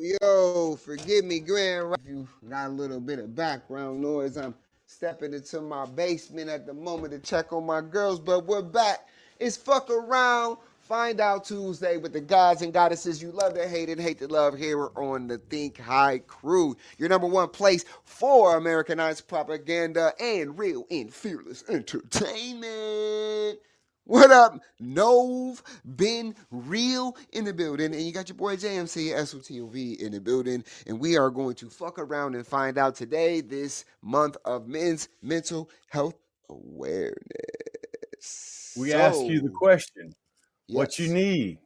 Yo, forgive me, Grand. If you got a little bit of background noise, I'm stepping into my basement at the moment to check on my girls, but we're back. It's Fuck Around, Find Out Tuesday with the gods and goddesses you love to hate and hate to love here on the Think High crew. Your number one place for Americanized propaganda and real and fearless entertainment. What up, Nove? Been real in the building, and you got your boy JMC SOTOV in the building, and we are going to fuck around and find out today, this month of men's mental health awareness. We ask you the question: What you need?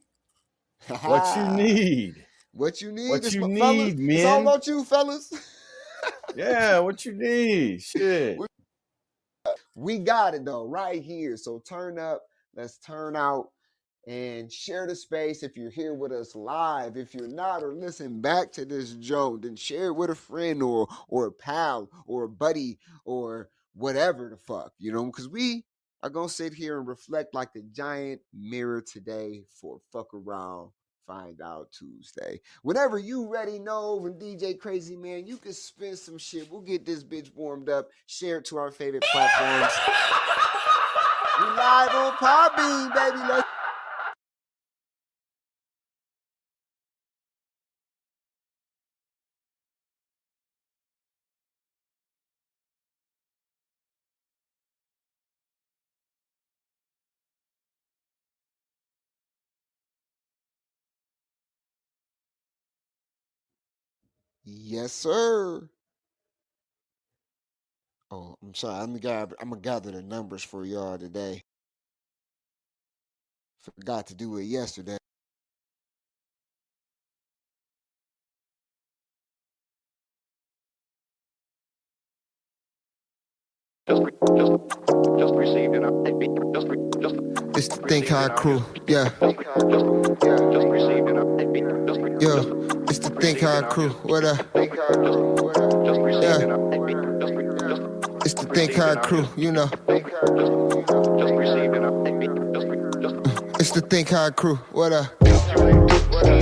What you need? What you need? What you fellas, need, men? It's all about you, fellas. Yeah, what you need? Shit. We got it though, right here. So turn up, let's turn out, and share the space if you're here with us live. If you're not, or listen back to this joke, then share it with a friend or a pal or a buddy or whatever the fuck, because we are gonna sit here and reflect like the giant mirror today for Fuck Around Find Out Tuesday. Whenever you ready, Nove and DJ Crazy Man, you can spin some shit. We'll get this bitch warmed up, share it to our favorite platforms. We live on Podbean, baby. Let's Yes, sir. Oh, I'm sorry. I'm gonna gather the numbers for y'all today. Forgot to do it yesterday. Just received an It's the Think High crew. Yeah. Just received an Yeah. It's the Think High crew. What up? Just received Yeah. an It's the Think High crew. You know. Just received an It's the Think High crew. What up? It's the Think High crew. Yeah.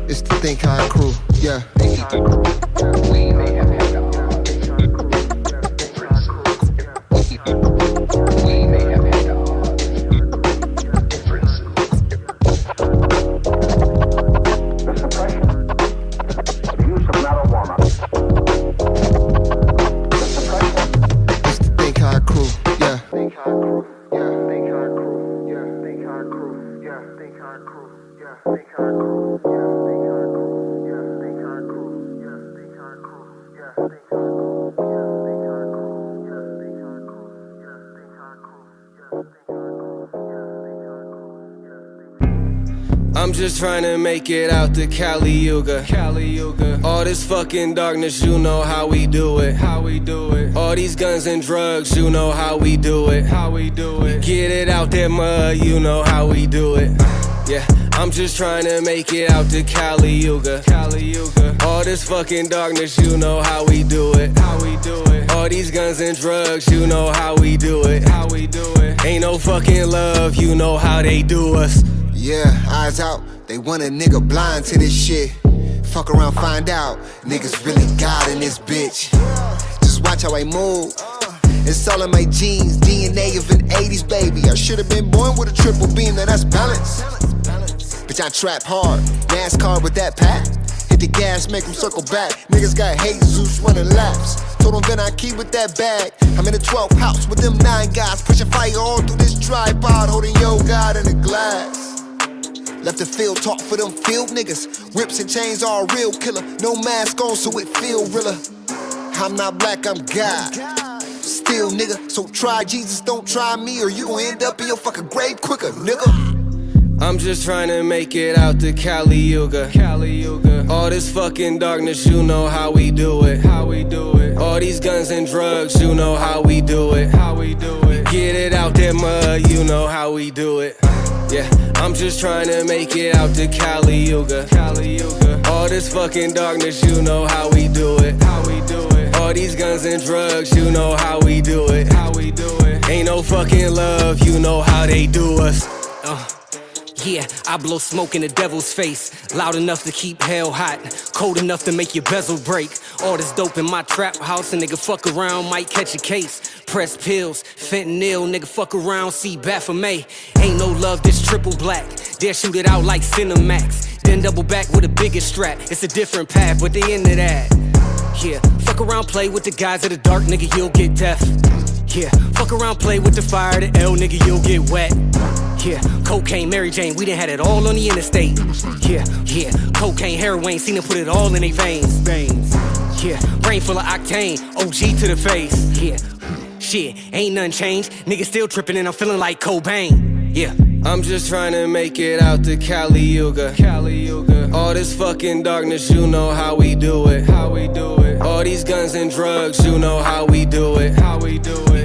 It's the Think High crew. Yeah. Think High crew. Yeah. Think High crew. Yeah. Think High crew. Yeah. Think High crew. Yeah. Think High crew. Yeah. Think High crew. Yeah. Think High crew. Yeah. Think High crew. Yeah. Think High crew. Yeah. Think High crew. Yeah. Think High crew. Yeah. Think High crew. Yeah. Think High crew. I'm just trying to make it out to Cali Yuga. All this fucking darkness, you know how we do it. All these guns and drugs, you know how we do it. Get it out that mud, you know how we do it. Yeah, I'm just trying to make it out to Cali Yuga. All this fucking darkness, you know how we do it. All these guns and drugs, you know how we do it. Ain't no fucking love, you know how they do us. Yeah, eyes out. They want a nigga blind to this shit. Fuck around, find out. Niggas really God in this bitch. Just watch how I move. It's all in my genes, DNA of an 80s baby. I should've been born with a triple beam, now that's balance. Bitch, I trap hard, NASCAR with that pack. Hit the gas, make them circle back. Niggas got Jesus running laps. Told them then I keep with that bag. I'm in the 12th house with them 9 guys, pushing fire all through this tripod, holding yo God in a glass. Left the field talk for them field niggas. Whips and chains all real killer. No mask on so it feel realer. I'm not black, I'm God. Still nigga, so try Jesus, don't try me, or you gon' end up in your fucking grave quicker, nigga. I'm just trying to make it out to Cali Yuga. All this fucking darkness, you know how we do it. All these guns and drugs, you know how we do it. Get it out that mud, you know how we do it. Yeah, I'm just trying to make it out to Caliuga. All this fucking darkness, you know how we do it. All these guns and drugs, you know how we do it. Ain't no fucking love, you know how they do us. Yeah, I blow smoke in the devil's face. Loud enough to keep hell hot. Cold enough to make your bezel break. All this dope in my trap house. A nigga fuck around, might catch a case. Press pills, fentanyl, nigga fuck around, see Baphomet. Ain't no love, this triple black. They'll shoot it out like Cinemax. Then double back with a bigger strap. It's a different path, but they into that. Yeah, fuck around, play with the guys of the dark, nigga, you'll get death. Yeah, fuck around, play with the fire, the L, nigga, you'll get wet. Yeah, cocaine, Mary Jane, we done had it all on the interstate. Yeah, cocaine, heroin, seen them put it all in they veins. Yeah, brain full of octane, OG to the face. Yeah, shit, ain't nothing changed. Niggas still tripping and I'm feeling like Cobain. Yeah, I'm just trying to make it out to Caliuga. All this fucking darkness, you know how we do it. All these guns and drugs, you know how we do it.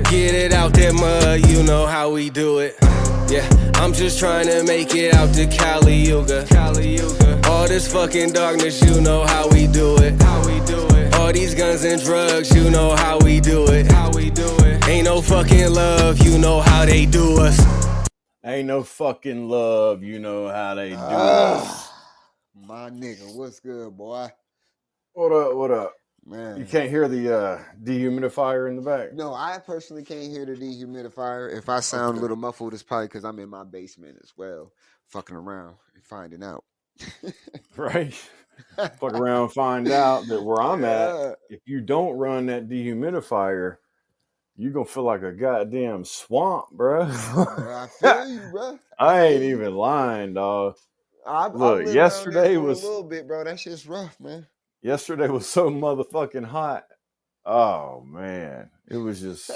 Get it out that mud, you know how we do it. Yeah, I'm just trying to make it out to Caliuga. All this fucking darkness, you know how we do it. All these guns and drugs, you know how we do it. Ain't no fucking love, you know how they do us. Ain't no fucking love, you know how they do us. My nigga, what's good, boy? What up? Man. You can't hear the dehumidifier in the back? No, I personally can't hear the dehumidifier. If I sound a little muffled, it's probably because I'm in my basement as well, fucking around and finding out. Right? Fuck around, find out that where I'm at, if you don't run that dehumidifier, you're going to feel like a goddamn swamp, bro. I feel you, bro. I ain't even lying, dog. Look, yesterday was a little bit, bro. That shit's rough, man. Yesterday was so motherfucking hot. Oh man, it was just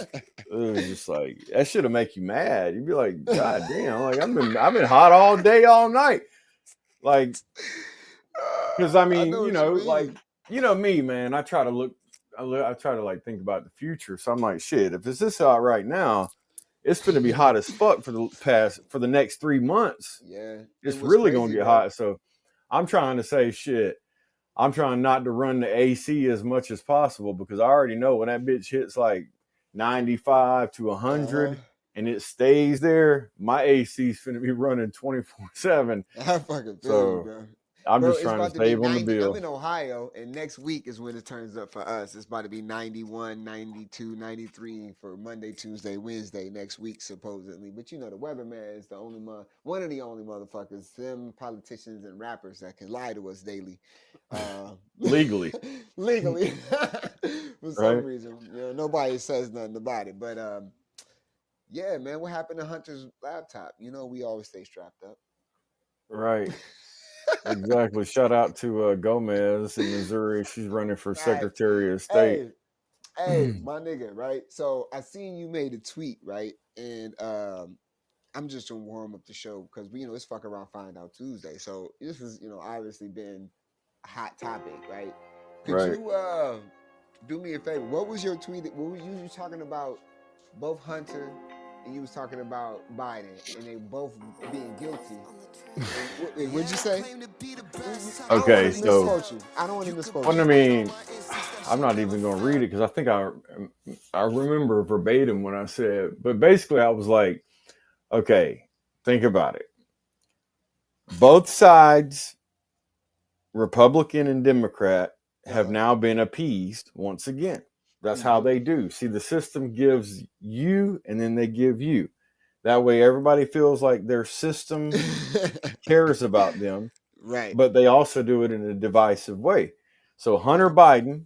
like that should have make you mad. You'd be like, God damn, like I've been hot all day, all night. Like, because I mean, like me, man. I try to like think about the future. So I'm like, shit, if it's this hot right now, it's gonna be hot as fuck for the next 3 months. Yeah, it's really gonna get hot. So I'm trying to say, shit. I'm trying not to run the AC as much as possible because I already know when that bitch hits like 95 to 100 and it stays there, my AC's finna be running 24/7. I fucking feel you, bro. I'm just trying to save on the bill. I'm in Ohio, and next week is when it turns up for us. It's about to be 91, 92, 93 for Monday, Tuesday, Wednesday next week, supposedly. But the weatherman is one of the only motherfuckers, them politicians and rappers that can lie to us daily. Legally. For some reason. Nobody says nothing about it. But yeah, man, what happened to Hunter's laptop? We always stay strapped up. Right. Exactly. Shout out to Gomez in Missouri. She's running for Secretary of State. Hey, my nigga, right? So I seen you made a tweet, right? And I'm just gonna warm up the show because it's fuck around find out Tuesday. So this has obviously been a hot topic, right? Could you do me a favor? What was your tweet? What were you talking about? Both Hunter and you was talking about Biden, and they both being guilty. What'd you say? Okay, so I don't want to misquote you. I mean, I'm not even going to read it because I think I remember verbatim when I said, but basically I was like, okay, think about it. Both sides, Republican and Democrat, have now been appeased once again. That's how they do. See, the system gives you and then they give you. That way everybody feels like their system cares about them. Right. But they also do it in a divisive way. So Hunter Biden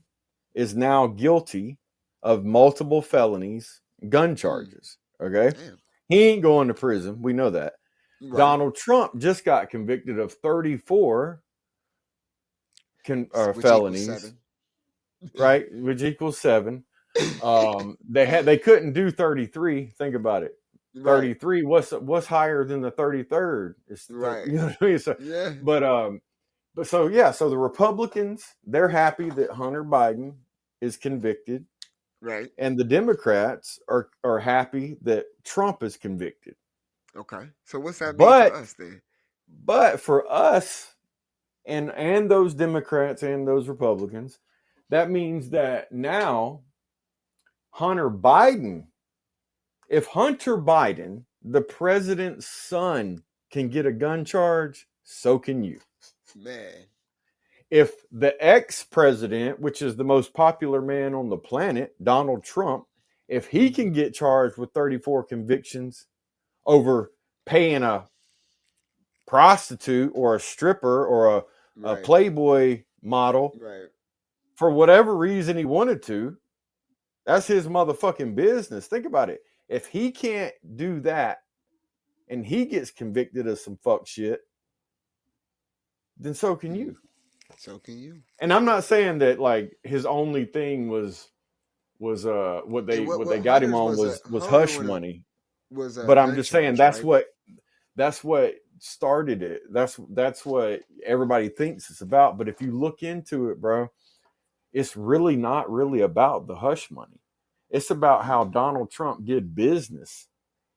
is now guilty of multiple felonies, gun charges. Okay. Damn. He ain't going to prison. We know that. Right. Donald Trump just got convicted of 34 felonies. Right, which equals 7. They couldn't do 33. Think about it. 33. What's higher than the 33rd? It's right. You know what I mean? So, yeah. So the Republicans, they're happy that Hunter Biden is convicted Right. and the Democrats are happy that Trump is convicted. Okay. So what's that mean for But us then? for us and those Democrats and those Republicans, that means that now Hunter Biden, if Hunter Biden, the president's son, can get a gun charge, so can you. Man. If the ex-president, which is the most popular man on the planet, Donald Trump, if he can get charged with 34 convictions over paying a prostitute or a stripper or a Right. Playboy model Right. for whatever reason he wanted to, that's his motherfucking business. Think about it. If he can't do that and he gets convicted of some fuck shit, then so can you. So can you. And I'm not saying that like his only thing was what And they what got him Hunter's on was a was Hunter hush money. was a But I'm gun just saying charge, right? that's what started it. That's what everybody thinks it's about. But if you look into it, bro, it's really not really about the hush money. It's about how Donald Trump did business.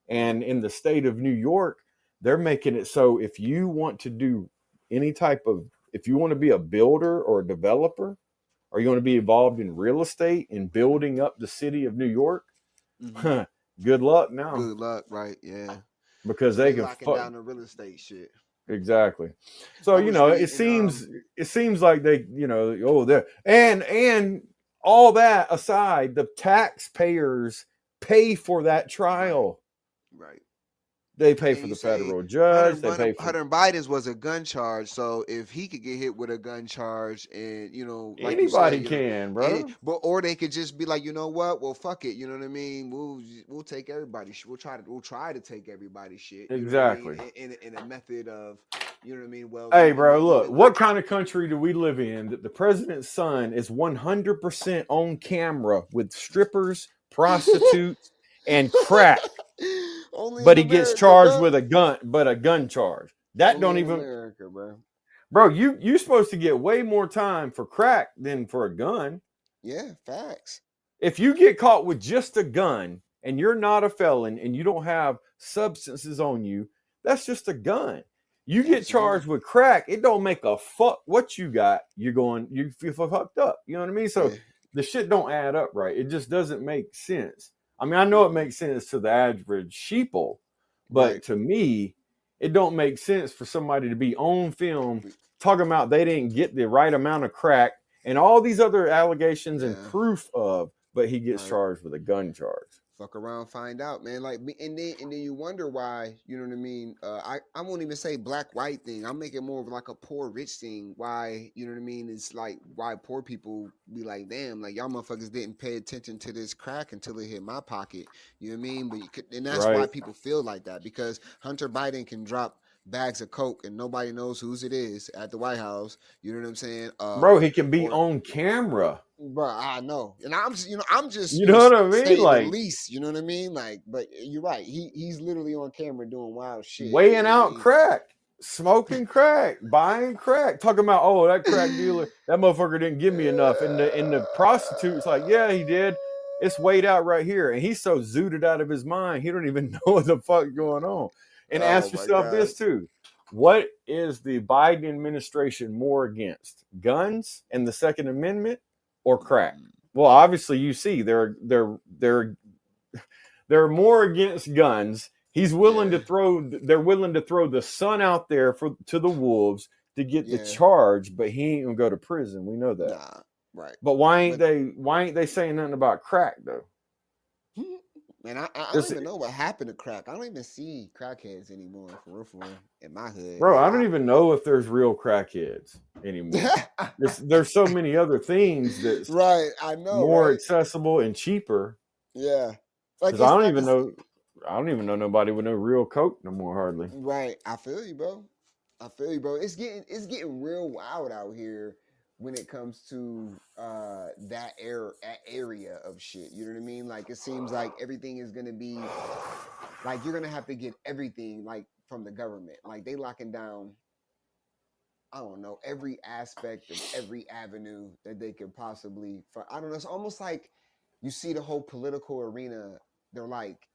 And in the state of New York, they're making it so if you want to do any type of, if you want to be a builder or a developer, or you want to be involved in real estate and building up the city of New York, Mhm. good luck now. Good luck, right? Yeah. Because So they they can locking fuck. down the real estate shit. Exactly. So I was it reading seems like they oh they're and all that aside, the taxpayers pay for that right, trial. right. They pay And for you the say federal judge. They pay for Hunter Biden's was a gun charge, so if he could get hit with a gun charge, and like you said, anybody can, bro. but or they could just be like, you know what? Well, fuck it. You know what I mean? We'll take everybody. We'll try to take everybody shit. You know what I mean? Exactly. In a method of, you know what I mean? Well, Hey, bro, you look, know what? what kind of country do we live in that the president's son is 100% on camera with strippers, prostitutes, and crack, Only but in he gets America, charged bro. with a gun charge? That Only don't in even, America, bro. bro, you supposed to get way more time for crack than for a gun. Yeah, facts. If you get caught with just a gun and you're not a felon and you don't have substances on you, that's just a gun. You get Absolutely. charged with crack, it don't make a fuck what you got. You feel fucked up. You know what I mean? So Yeah. the shit don't add up right. It just doesn't make sense. I mean, I know it makes sense to the average sheeple, but Right. to me, it don't make sense for somebody to be on film talking about they didn't get the right amount of crack and all these other allegations and Yeah. proof of, but he gets Right. charged with a gun charge. Fuck around, find out, man. Like, and then you wonder why. You know what I mean? I won't even say black white thing. I'm making more of like a poor rich thing. Why? You know what I mean? It's like why poor people be like, damn, like y'all motherfuckers didn't pay attention to this crack until it hit my pocket. You know what I mean? But and that's why Right. people feel like that because Hunter Biden can drop bags of coke and nobody knows whose it is at the White House. You know what I'm saying? Bro, he can be Or on camera. Bro, I know, and I'm just, I'm just, You know what I mean? stating the Like least. You know what I mean? Like, but you're right. He's literally on camera doing wild shit. You weighing know what I out mean? crack, smoking crack, buying crack, talking about, oh, that crack dealer, that motherfucker didn't give me enough. And the prostitute's like, yeah, he did. It's weighed out right here. And he's so zooted out of his mind, he don't even know what the fuck's going on. And Oh ask my yourself god. this too. What is the Biden administration more against? Guns and the Second Amendment or crack? Well, obviously you see they're more against guns. He's willing Yeah, to throw. They're willing to throw the son out there to the wolves to get the yeah. charge, but he ain't gonna go to prison. We know that. Nah, right. But why ain't But they saying nothing about crack though? man, I don't This, even know what happened to crack. I don't even see crackheads anymore for real, in my hood. bro, Like I don't even know if there's real crackheads anymore. There's so many other things that's right. I know, more right? accessible and cheaper. Yeah. Like Because I it's don't not. even It's know. I don't even know nobody with no real coke no more hardly. right. I feel you, bro. I feel you, bro. It's getting real wild out here when it comes to that area of shit. You know what I mean? Like it seems like everything is gonna be like you're gonna have to get everything like from the government. Like they locking down, I don't know, every aspect of every avenue that they could possibly. I don't know. It's almost like you see the whole political arena. They're like,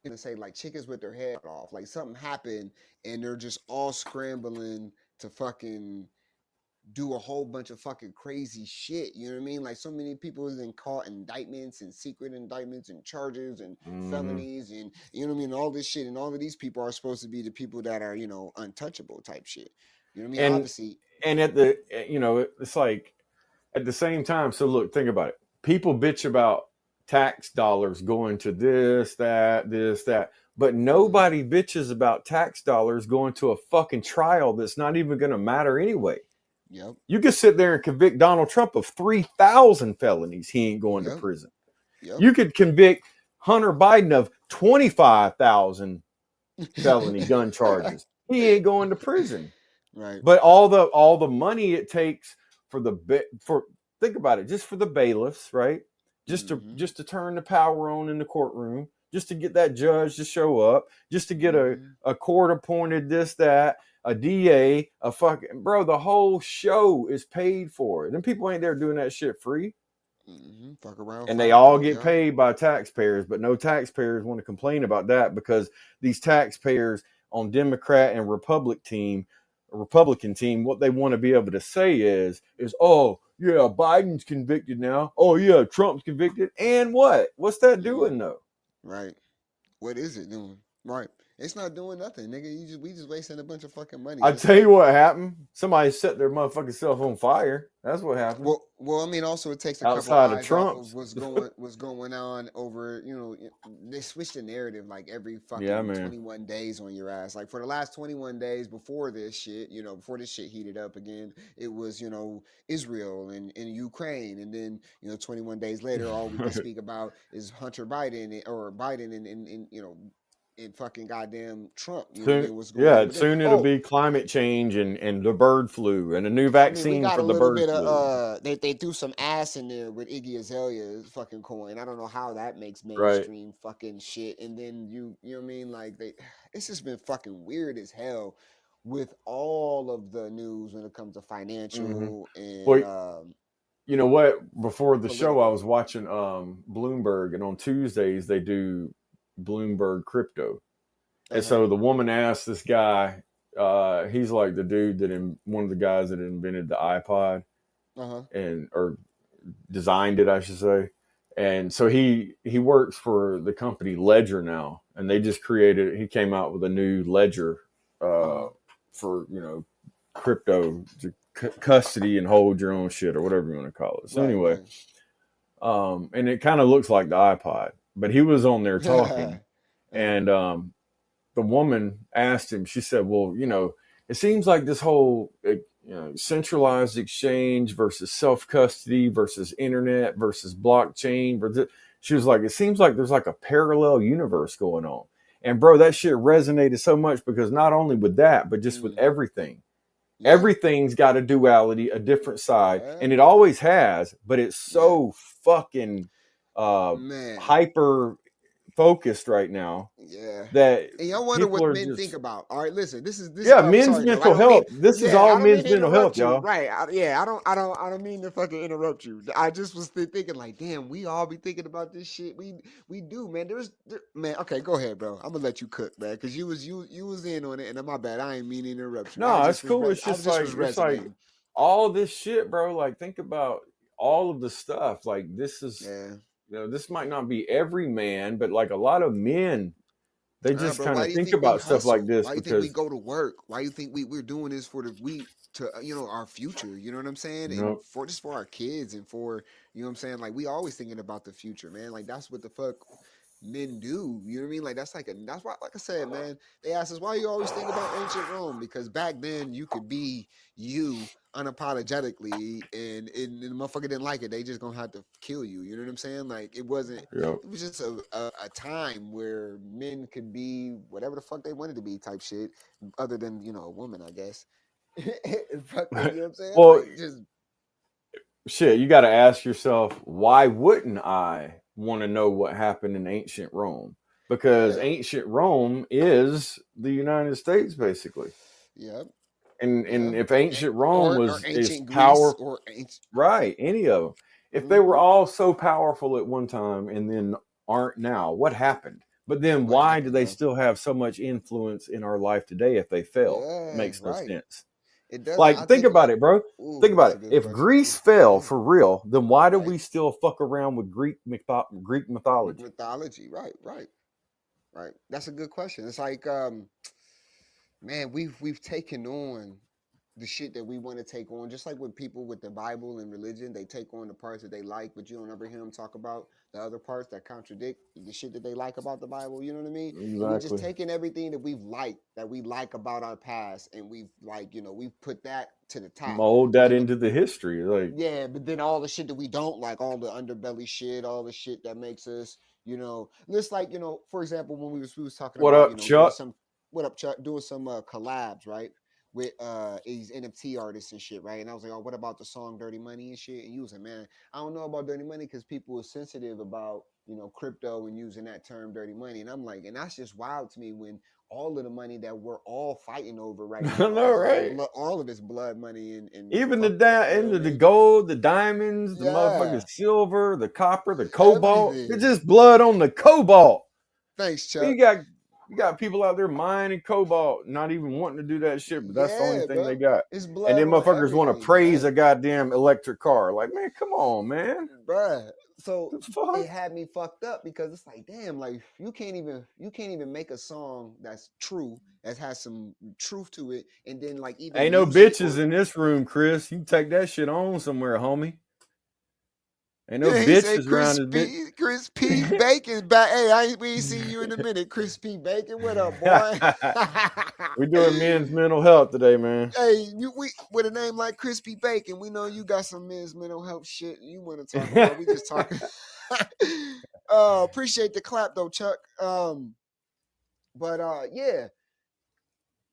gonna say like chickens with their head off. Like something happened and they're just all scrambling to fucking do a whole bunch of fucking crazy shit. You know what I mean? Like so many people have been caught indictments and secret indictments and charges and Hmm. felonies and you know what I mean? All this shit. And all of these people are supposed to be the people that are, untouchable type shit. You know what I mean? And Obviously. at the it's like at the same time. So look, think about it. People bitch about tax dollars going to this, that, but Mm-hmm. nobody bitches about tax dollars going to a fucking trial that's not even going to matter anyway. Yep. You can sit there and convict Donald Trump of 3,000 felonies. He ain't going to Yep. prison. Yep. You could convict Hunter Biden of 25,000 felony gun charges. He ain't going to prison. Right. But all the money it takes for for think about it, just for the bailiffs, right? Just to Mm-hmm. just to turn the power on in the courtroom, just to get that judge to show up, just to get a, Mm-hmm. a court appointed this, that, a DA, a fucking bro, the whole show is paid for. Then people ain't there doing that shit free. Mm-hmm. Fuck around, And they find all out. get Yep. paid by taxpayers, but no taxpayers want to complain about that because these taxpayers on Democrat and Republican team, what they want to be able to say is oh yeah, Biden's convicted now. Oh yeah, Trump's convicted. And what? What's that Mm-hmm. doing though? Right. What is it doing? Right. It's not doing nothing, nigga. We just wasting a bunch of fucking money. I Just tell you like what happened. Somebody set their motherfucking cell phone fire. That's what happened. I mean, also it takes a couple Outside of eyes off of Trump's. what's going on over. They switch the narrative like every Yeah, fucking man. 21 days on your ass. Like for the last 21 days before this shit, before this shit heated up again, it was Israel and Ukraine, and then 21 days later, all we could speak about is Hunter Biden or Biden and fucking goddamn Trump. You know what I Soon, mean? What's going on? yeah, But then, soon it'll be climate change and the bird flu and a new I mean, we vaccine got for a the little bird bit of flu. they threw some ass in there with Iggy Azalea's fucking coin. I don't know how that makes Right. mainstream fucking shit. And then you know what I mean? Like it's just been fucking weird as hell with all of the news when it comes to Hmm. financial and Well, you know what? Before the show, I was political. watching Bloomberg, and on Tuesdays they do Bloomberg crypto. Uh And huh. so the woman asked this guy, he's like the dude one of the guys that invented the iPod Uh huh. and or designed it, I should say. And so he works for the company Ledger now, and they just created. He came out with a new ledger Uh uh, huh. for crypto to custody and hold your own shit or whatever you want to call it. So Right. anyway, Right. and it kind of looks like the iPod, but he was on there Uh talking, huh. and the woman asked him. She said, "Well, it seems like this whole centralized exchange versus self custody versus internet versus blockchain." She was like, "It seems like there's like a parallel universe going on." And bro, that shit resonated so much because not only with that, but just with Mm-hmm. everything. Yeah. Everything's got a duality, a different side, Yeah. and it always has. But it's Yeah. so fucking uh, Man. hyper focused right now Yeah. that And y'all wonder people what are men think just about. All right, listen. This is. yeah, I'm men's sorry, bro. I mental don't mean. health. This is Yeah, all I don't mean men's to mental health, interrupt you. y'all. Right? I don't mean to fucking interrupt you. I just was thinking like, damn, we all be thinking about this shit. We do, man. Man. Okay, go ahead, bro. I'm gonna let you cook, man, because you was in on it, and my bad. I ain't mean to interrupt you. No, it's cool. It's I just just like was it's like resonating. all this shit, bro. Like think about all of the stuff. Like this is Yeah. this might not be every man, but like a lot of men, they Nah, just bro. kind Why of do you think think we about stuff like hustle? this Why do you think we because go to work? Why do you think we're doing this for the we to our future? You know what I'm saying? you And know, for just for our kids and for what I'm saying. Like we always thinking about the future, man. Like that's what the fuck men do. You know what I mean? Like that's why. Like I said, man. They ask us why you always think about ancient Rome because back then you could be you unapologetically and the motherfucker didn't like it. They just gonna have to kill you. You know what I'm saying? Like it wasn't you know, it was just a time where men could be whatever the fuck they wanted to be type shit, other than, a woman, I guess. Fucking, you know what I'm saying? well, Like just shit, you got to ask yourself, why wouldn't I want to know what happened in ancient Rome? Because yeah, ancient Rome is the United States, basically. yeah, And yeah. if ancient Rome Or is ancient Greece power, or ancient right? Any of them. if they were all so powerful at one time and then aren't now, what happened? But then What why do happened, they bro? still have so much influence in our life today if they fell? Yeah, Makes no right. sense. It doesn't. I Like, think think about like, it, bro. Think ooh, about that's it. a good If question. Greece fell Yeah, for real, then why do right. we still fuck around with Greek Greek mythology? mythology, right, right, right. That's a good question. It's like, man, we've taken on the shit that we want to take on, just like when people with the Bible and religion, they take on the parts that they like, but you don't ever hear them talk about the other parts that contradict the shit that they like about the Bible. You know what I mean? And we just Exactly. taken everything that we like about our past, and we've like, we've put that to the top. Mold But that then into the history. Like, yeah, but then all the shit that we don't like, all the underbelly shit, all the shit that makes us, just like, for example, when we was talking what about, up, doing Chuck? some what up, Chuck, doing some collabs, right? With these NFT artists and shit, right? And I was like, oh, what about the song Dirty Money and shit? And you was like, man, I don't know about Dirty Money because people are sensitive about, crypto and using that term Dirty Money. And I'm like, and that's just wild to me when all of the money that we're all fighting over right I now know, is all right? blood, all of it's blood money and Even the fucked up. You know what I into the mean? gold, the diamonds, the motherfucking Yeah, silver, the copper, the cobalt. It's everything. just blood on the cobalt. Thanks, You Chuck. got you got people out there mining cobalt, not even wanting to do that shit, but that's the only Yeah, thing they bro. got. It's And blood then on motherfuckers want to everything, praise man. a goddamn electric car. Like, man, come on, man. Bruh. So The fuck? it had me fucked up because it's like, damn, like you can't even make a song that's true, that has some truth to it, and then like even Ain't no use it bitches or in this room, Chris. You can take that shit on somewhere, homie. Ain't no he said bitches around this bitch. Chris P. Bacon back. Hey, we ain't seen you in a minute. Chris P. Bacon, what up, boy? We're doing men's mental health today, man. Hey, we with a name like Crispy Bacon, we know you got some men's mental health shit you want to talk about. We just talking. Appreciate the clap though, Chuck. But yeah,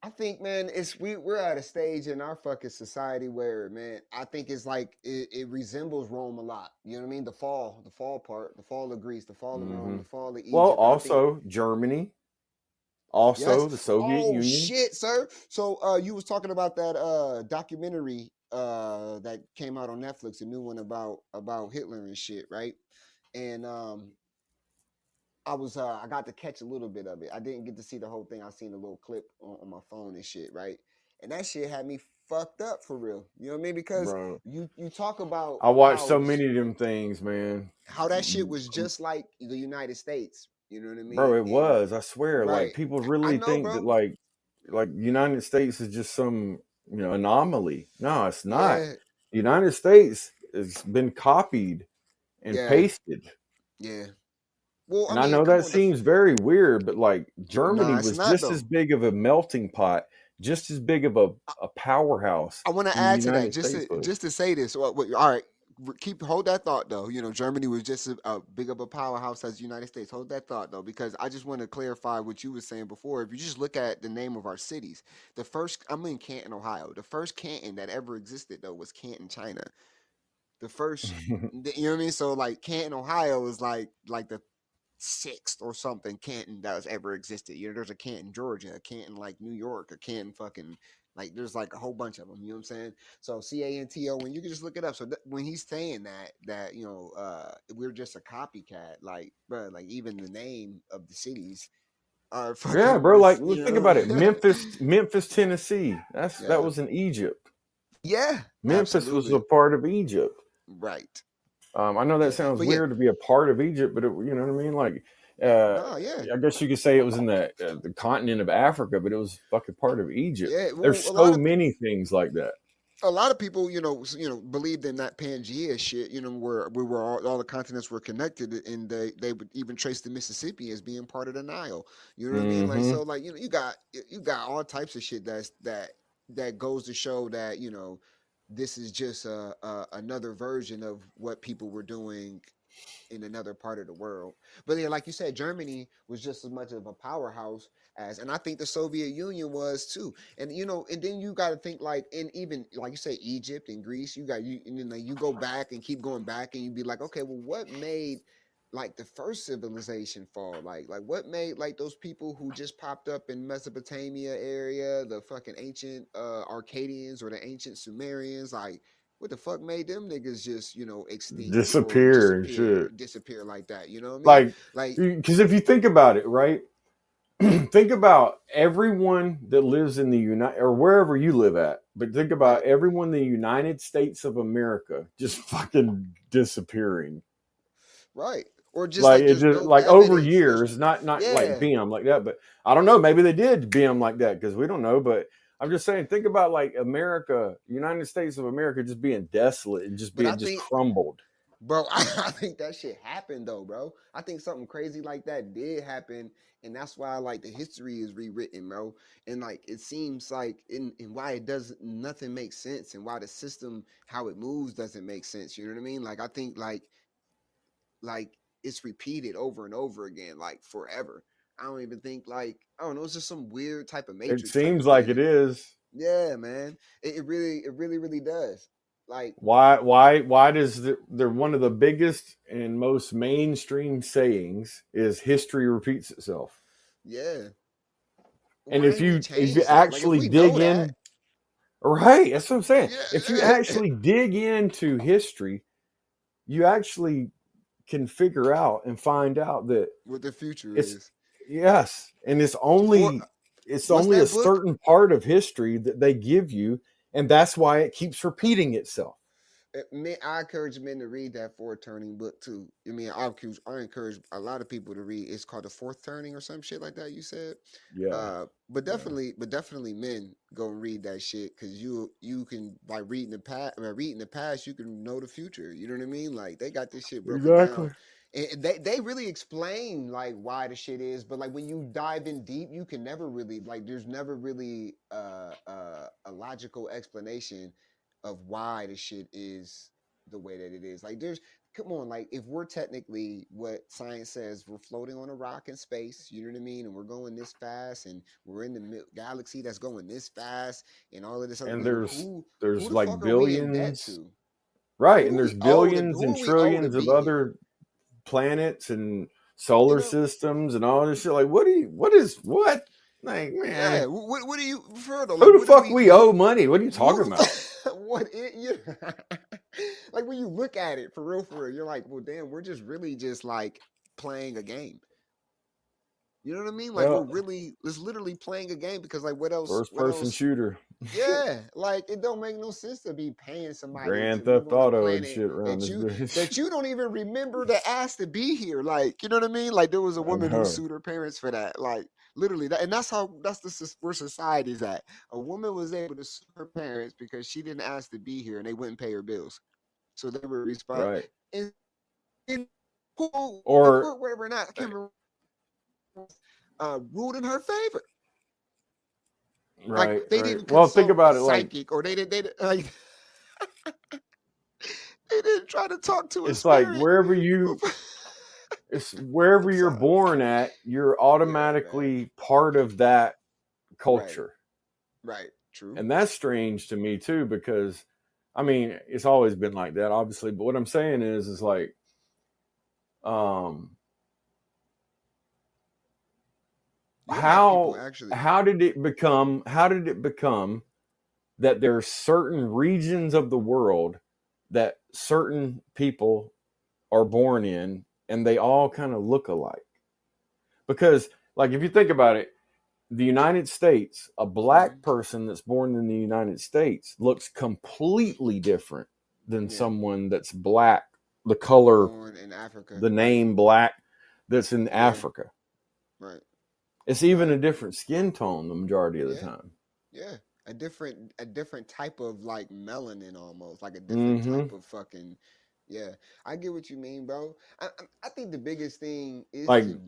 I think, man, we're at a stage in our fucking society where, man, I think it's like it resembles Rome a lot. You know what I mean? The fall part, the fall of Greece, the fall of Rome, hmm the fall of Well, Egypt. I think also Germany, also the yes. Soviet Oh Union. shit, sir. So you was talking about that documentary that came out on Netflix, a new one about Hitler and shit, right? And I got to catch a little bit of it. I didn't get to see the whole thing. I seen a little clip on my phone and shit, right? And that shit had me fucked up for real. You know what I mean? Because Bro, you talk about I watched so many of them things, man. how that shit was just like the United States. You know what I Bro, mean? it And was. I swear. Like right, people I really know, think that bro. like United States is just some, anomaly. No, it's not. Yeah, The United States has been copied and yeah, pasted. yeah. Well, I And I mean, know come that on. seems very weird, but like Nah, Germany it's was not just as though. big of a melting pot, just as big of a powerhouse I want to than the add to that United just States to was. just to say this. All right, keep hold that thought though. Germany was just a big of a powerhouse as the United States. Hold that thought though, because I just want to clarify what you were saying before. If you just look at the name of our cities, I'm in Canton, Ohio. The first Canton that ever existed though was Canton, China. The first, you know what I mean? So like Canton, Ohio is like the sixth or something Canton that has ever existed. There's a Canton, Georgia, a Canton like New York, a Canton fucking like there's like a whole bunch of them. You know what I'm saying? So Canto, when you can just look it up. So when he's saying that we're just a copycat, like bro, like even the name of the cities are Yeah, fucking bro. Like, this. think about it. Memphis, Tennessee. That Yeah, was in Egypt. yeah, Memphis was a absolutely part of Egypt. right. I know that Yeah, sounds but yeah, weird to be a part of Egypt, but you know what I mean. Like, no, yeah, I guess you could say it was in the continent of Africa, but it was fucking part of Egypt. yeah. There's Well, so many things like that. a lot of people, believed in that Pangea shit, where we were all the continents were connected, and they would even trace the Mississippi as being part of the Nile. You know what I mean? Like Hmm so, like you got all types of shit that goes to show that this is just another version of what people were doing in another part of the world. But then, like you said, Germany was just as much of a powerhouse and I think the Soviet Union was too. And and then you got to think like, and even like you say, Egypt and Greece. And then like you go back and keep going back, and you be like, okay, well, what made like the first civilization fall? Like what made like those people who just popped up in Mesopotamia area, the fucking ancient Arcadians or the ancient Sumerians, like what the fuck made them niggas just, extinct or Disappear and shit. disappear like that? You know what I mean? Like, Like, because if you think about it, right? Think about everyone that lives in the United or wherever you live at, but think right, about everyone in the United States of America just fucking disappearing. right. Or just Like like it there's just no like over evidence. There's years, not like yeah. BM like that, but I don't know. Maybe they did BM like that because we don't know. But I'm just saying, think about like America, United States of America, just being desolate and just But I being just think crumbled. Bro, I think that shit happened though, bro. I think something crazy like that did happen, and that's why like the history is rewritten, bro. And like it seems like and why it does nothing makes sense, and why the system how it moves doesn't make sense. You know what I mean? Like I think like it's repeated over and over again, like forever. I don't even think like I don't know. It's just some weird type of It matrix type seems of like it thing. is. Yeah, man. It really does. Like Why does they're one of the biggest and most mainstream sayings is history repeats itself. yeah. And Why ain't we if you changed that? Like if actually we dig know that, in, right, that's what I'm saying. If you yeah, actually dig into history, you actually can figure out and find out that what the future it's is. yes, and For it's what's only a that book? certain part of history that they give you, and that's why it keeps repeating itself. I encourage men to read that Fourth Turning book too. I mean, I encourage a lot of people to read. It's called the Fourth Turning or some shit like that. You said, Yeah, but yeah, definitely, men go and read that shit because you can by reading the past, you can know the future. You know what I mean? Like they got this shit broken down, exactly. and they really explain like why the shit is. But like when you dive in deep, you can never really like. There's never really a logical explanation of why the shit is the way that it is. Like there's come on, like if we're technically what science says, we're floating on a rock in space, you know what I mean? And we're going this fast and we're in the galaxy that's going this fast and all of this other And like who there's the fuck like are we in debt billions, to? right? And there's billions Who and are we owe to trillions of be here? other planets and You solar know? systems and all this shit. Like, what? Like, Yeah. man, What do you further? Like who the what do fuck we we owe money? What are you talking who about? what it you like when you look at it for real, you're like, well damn, we're just really just like playing a game. You know what I mean? Like we're Well, really it's literally playing a game because like what else first person shooter, yeah, like it don't make no sense to be paying somebody Grand to live Theft on a Auto and planet shit around this bitch. that you don't even remember to ask to be here. Like, you know what I mean? Like there was a I woman who know, sued her parents for that. Like literally that and that's where society's at. A woman was able to sue her parents because she didn't ask to be here and they wouldn't pay her bills. So they were responsible. right? And who the Or court, whatever or not, I can't remember ruled in her favor. Like they right. didn't Well, think consult a about it. Like psychic or like they didn't try to talk to a it's like spirit. it's wherever I'm you're sorry. born at, you're Yeah, man. automatically part of that Right. culture. Right. True. And that's strange to me too, because I mean, it's always been like that, obviously. But what I'm saying is like, um, You'll have people actually. how did it become that there are certain regions of the world that certain people are born in and they all kind of look alike? Because like if you think about it, the United States, a black Mhm. person that's born in the United States looks completely different than Yeah. someone that's black, the color, Born in Africa. the Right. name black that's in Yeah. Africa. Right. It's even Right. a different skin tone the majority of the Yeah. time. Yeah. A different type of like melanin almost like a different Mm-hmm. type of fucking yeah. I get what you mean, bro. I think the biggest thing is Like to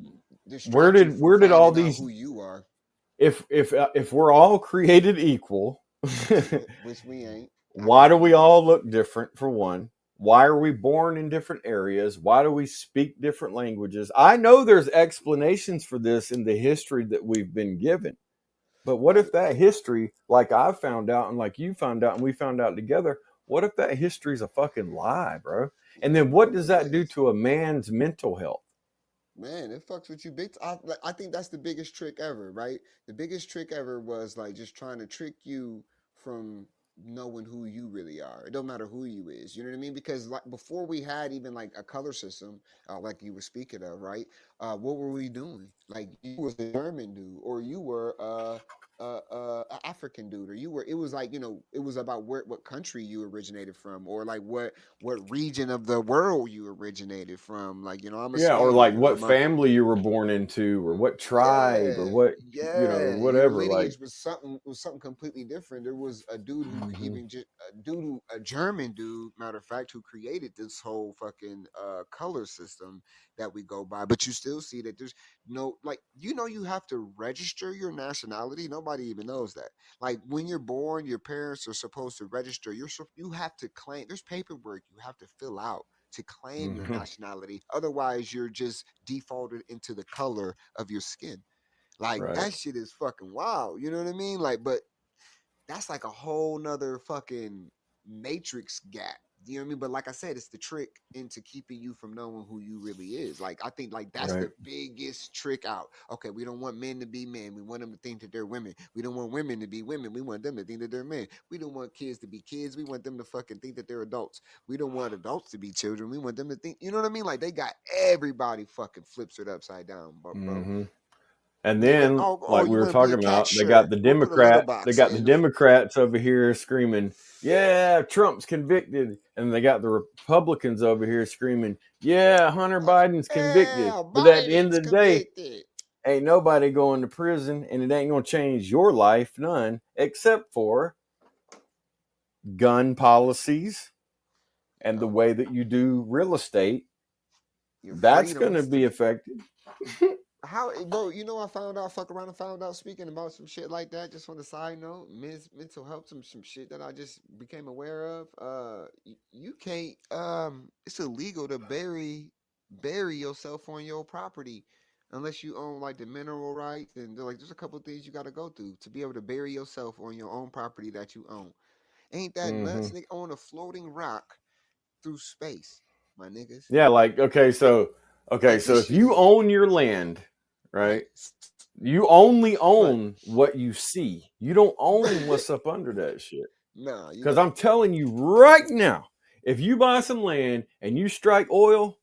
distract you from where did all finding out these who you are, if we're all created equal, which we ain't. I why do don't we believe. all look different for one? Why are we born in different areas? Why do we speak different languages? I know there's explanations for this in the history that we've been given. But what Right. if that history, like I found out and like you found out and we found out together, what if that history's a fucking lie, bro? And then what What does if it that do is? to a man's mental health? Man, it fucks with you big. I think that's the biggest trick ever, right? The biggest trick ever was like just trying to trick you from knowing who you really are. It don't matter who you is. You know what I mean? Because like before we had even like a color system, like you were speaking of, right? What were we doing? Like you was a German dude, or you were a African dude, or you were. It was like, it was about what country you originated from, or like what region of the world you originated from. Like, I'm a Yeah, or slave. like what family you were born into, or what tribe, or Yeah, what, yeah. Your whatever. Like, lineage was something completely different. There was a dude who hmm even just a German dude, matter of fact, who created this whole fucking color system that we go by. But you still see that there's no, like, you have to register your nationality. Nobody even knows that. Like when you're born, your parents are supposed to register. You have to claim. There's paperwork you have to fill out to claim your hmm nationality. Otherwise, you're just defaulted into the color of your skin. Like right. that shit is fucking wild. You know what I mean? Like, but that's like a whole nother fucking matrix gap. You know what I mean? But like I said, it's the trick into keeping you from knowing who you really is. Like I think like that's Right. the biggest trick out. Okay, we don't want men to be men. We want them to think that they're women. We don't want women to be women. We want them to think that they're men. We don't want kids to be kids. We want them to fucking think that they're adults. We don't want adults to be children. We want them to think, you know what I mean? Like they got everybody fucking flips it upside down, bro. hmm And Nigga, then, oh, like you we were want to be talking a cat? about, Sure. We'll put a litter They box got the in the Democrats over here screaming, "Yeah, Trump's convicted," and they got the Republicans over here screaming, "Yeah, Hunter Biden's convicted." yeah, But at the end Biden's of the day, convicted. ain't nobody going to prison, and it ain't gonna change your life none, except for gun policies and the Yep. way that you do real estate. Your That's gonna freedoms be to affected. how bro, I found out, fuck around and found out, speaking about some shit like that, just on the side note, mental health, some shit that I just became aware of. You can't, it's illegal to bury yourself on your property unless you own like the mineral rights, and like there's a couple of things you got to go through to be able to bury yourself on your own property that you own. Ain't that hmm nuts? Nigga, on a floating rock through space, my niggas. Yeah, like Like, okay, like so this if shit you is own your land, right. right? You only Right. own what you see. You don't own what's up under that shit. Nah, you Because got I'm telling you right now, if you buy some land and you strike oil,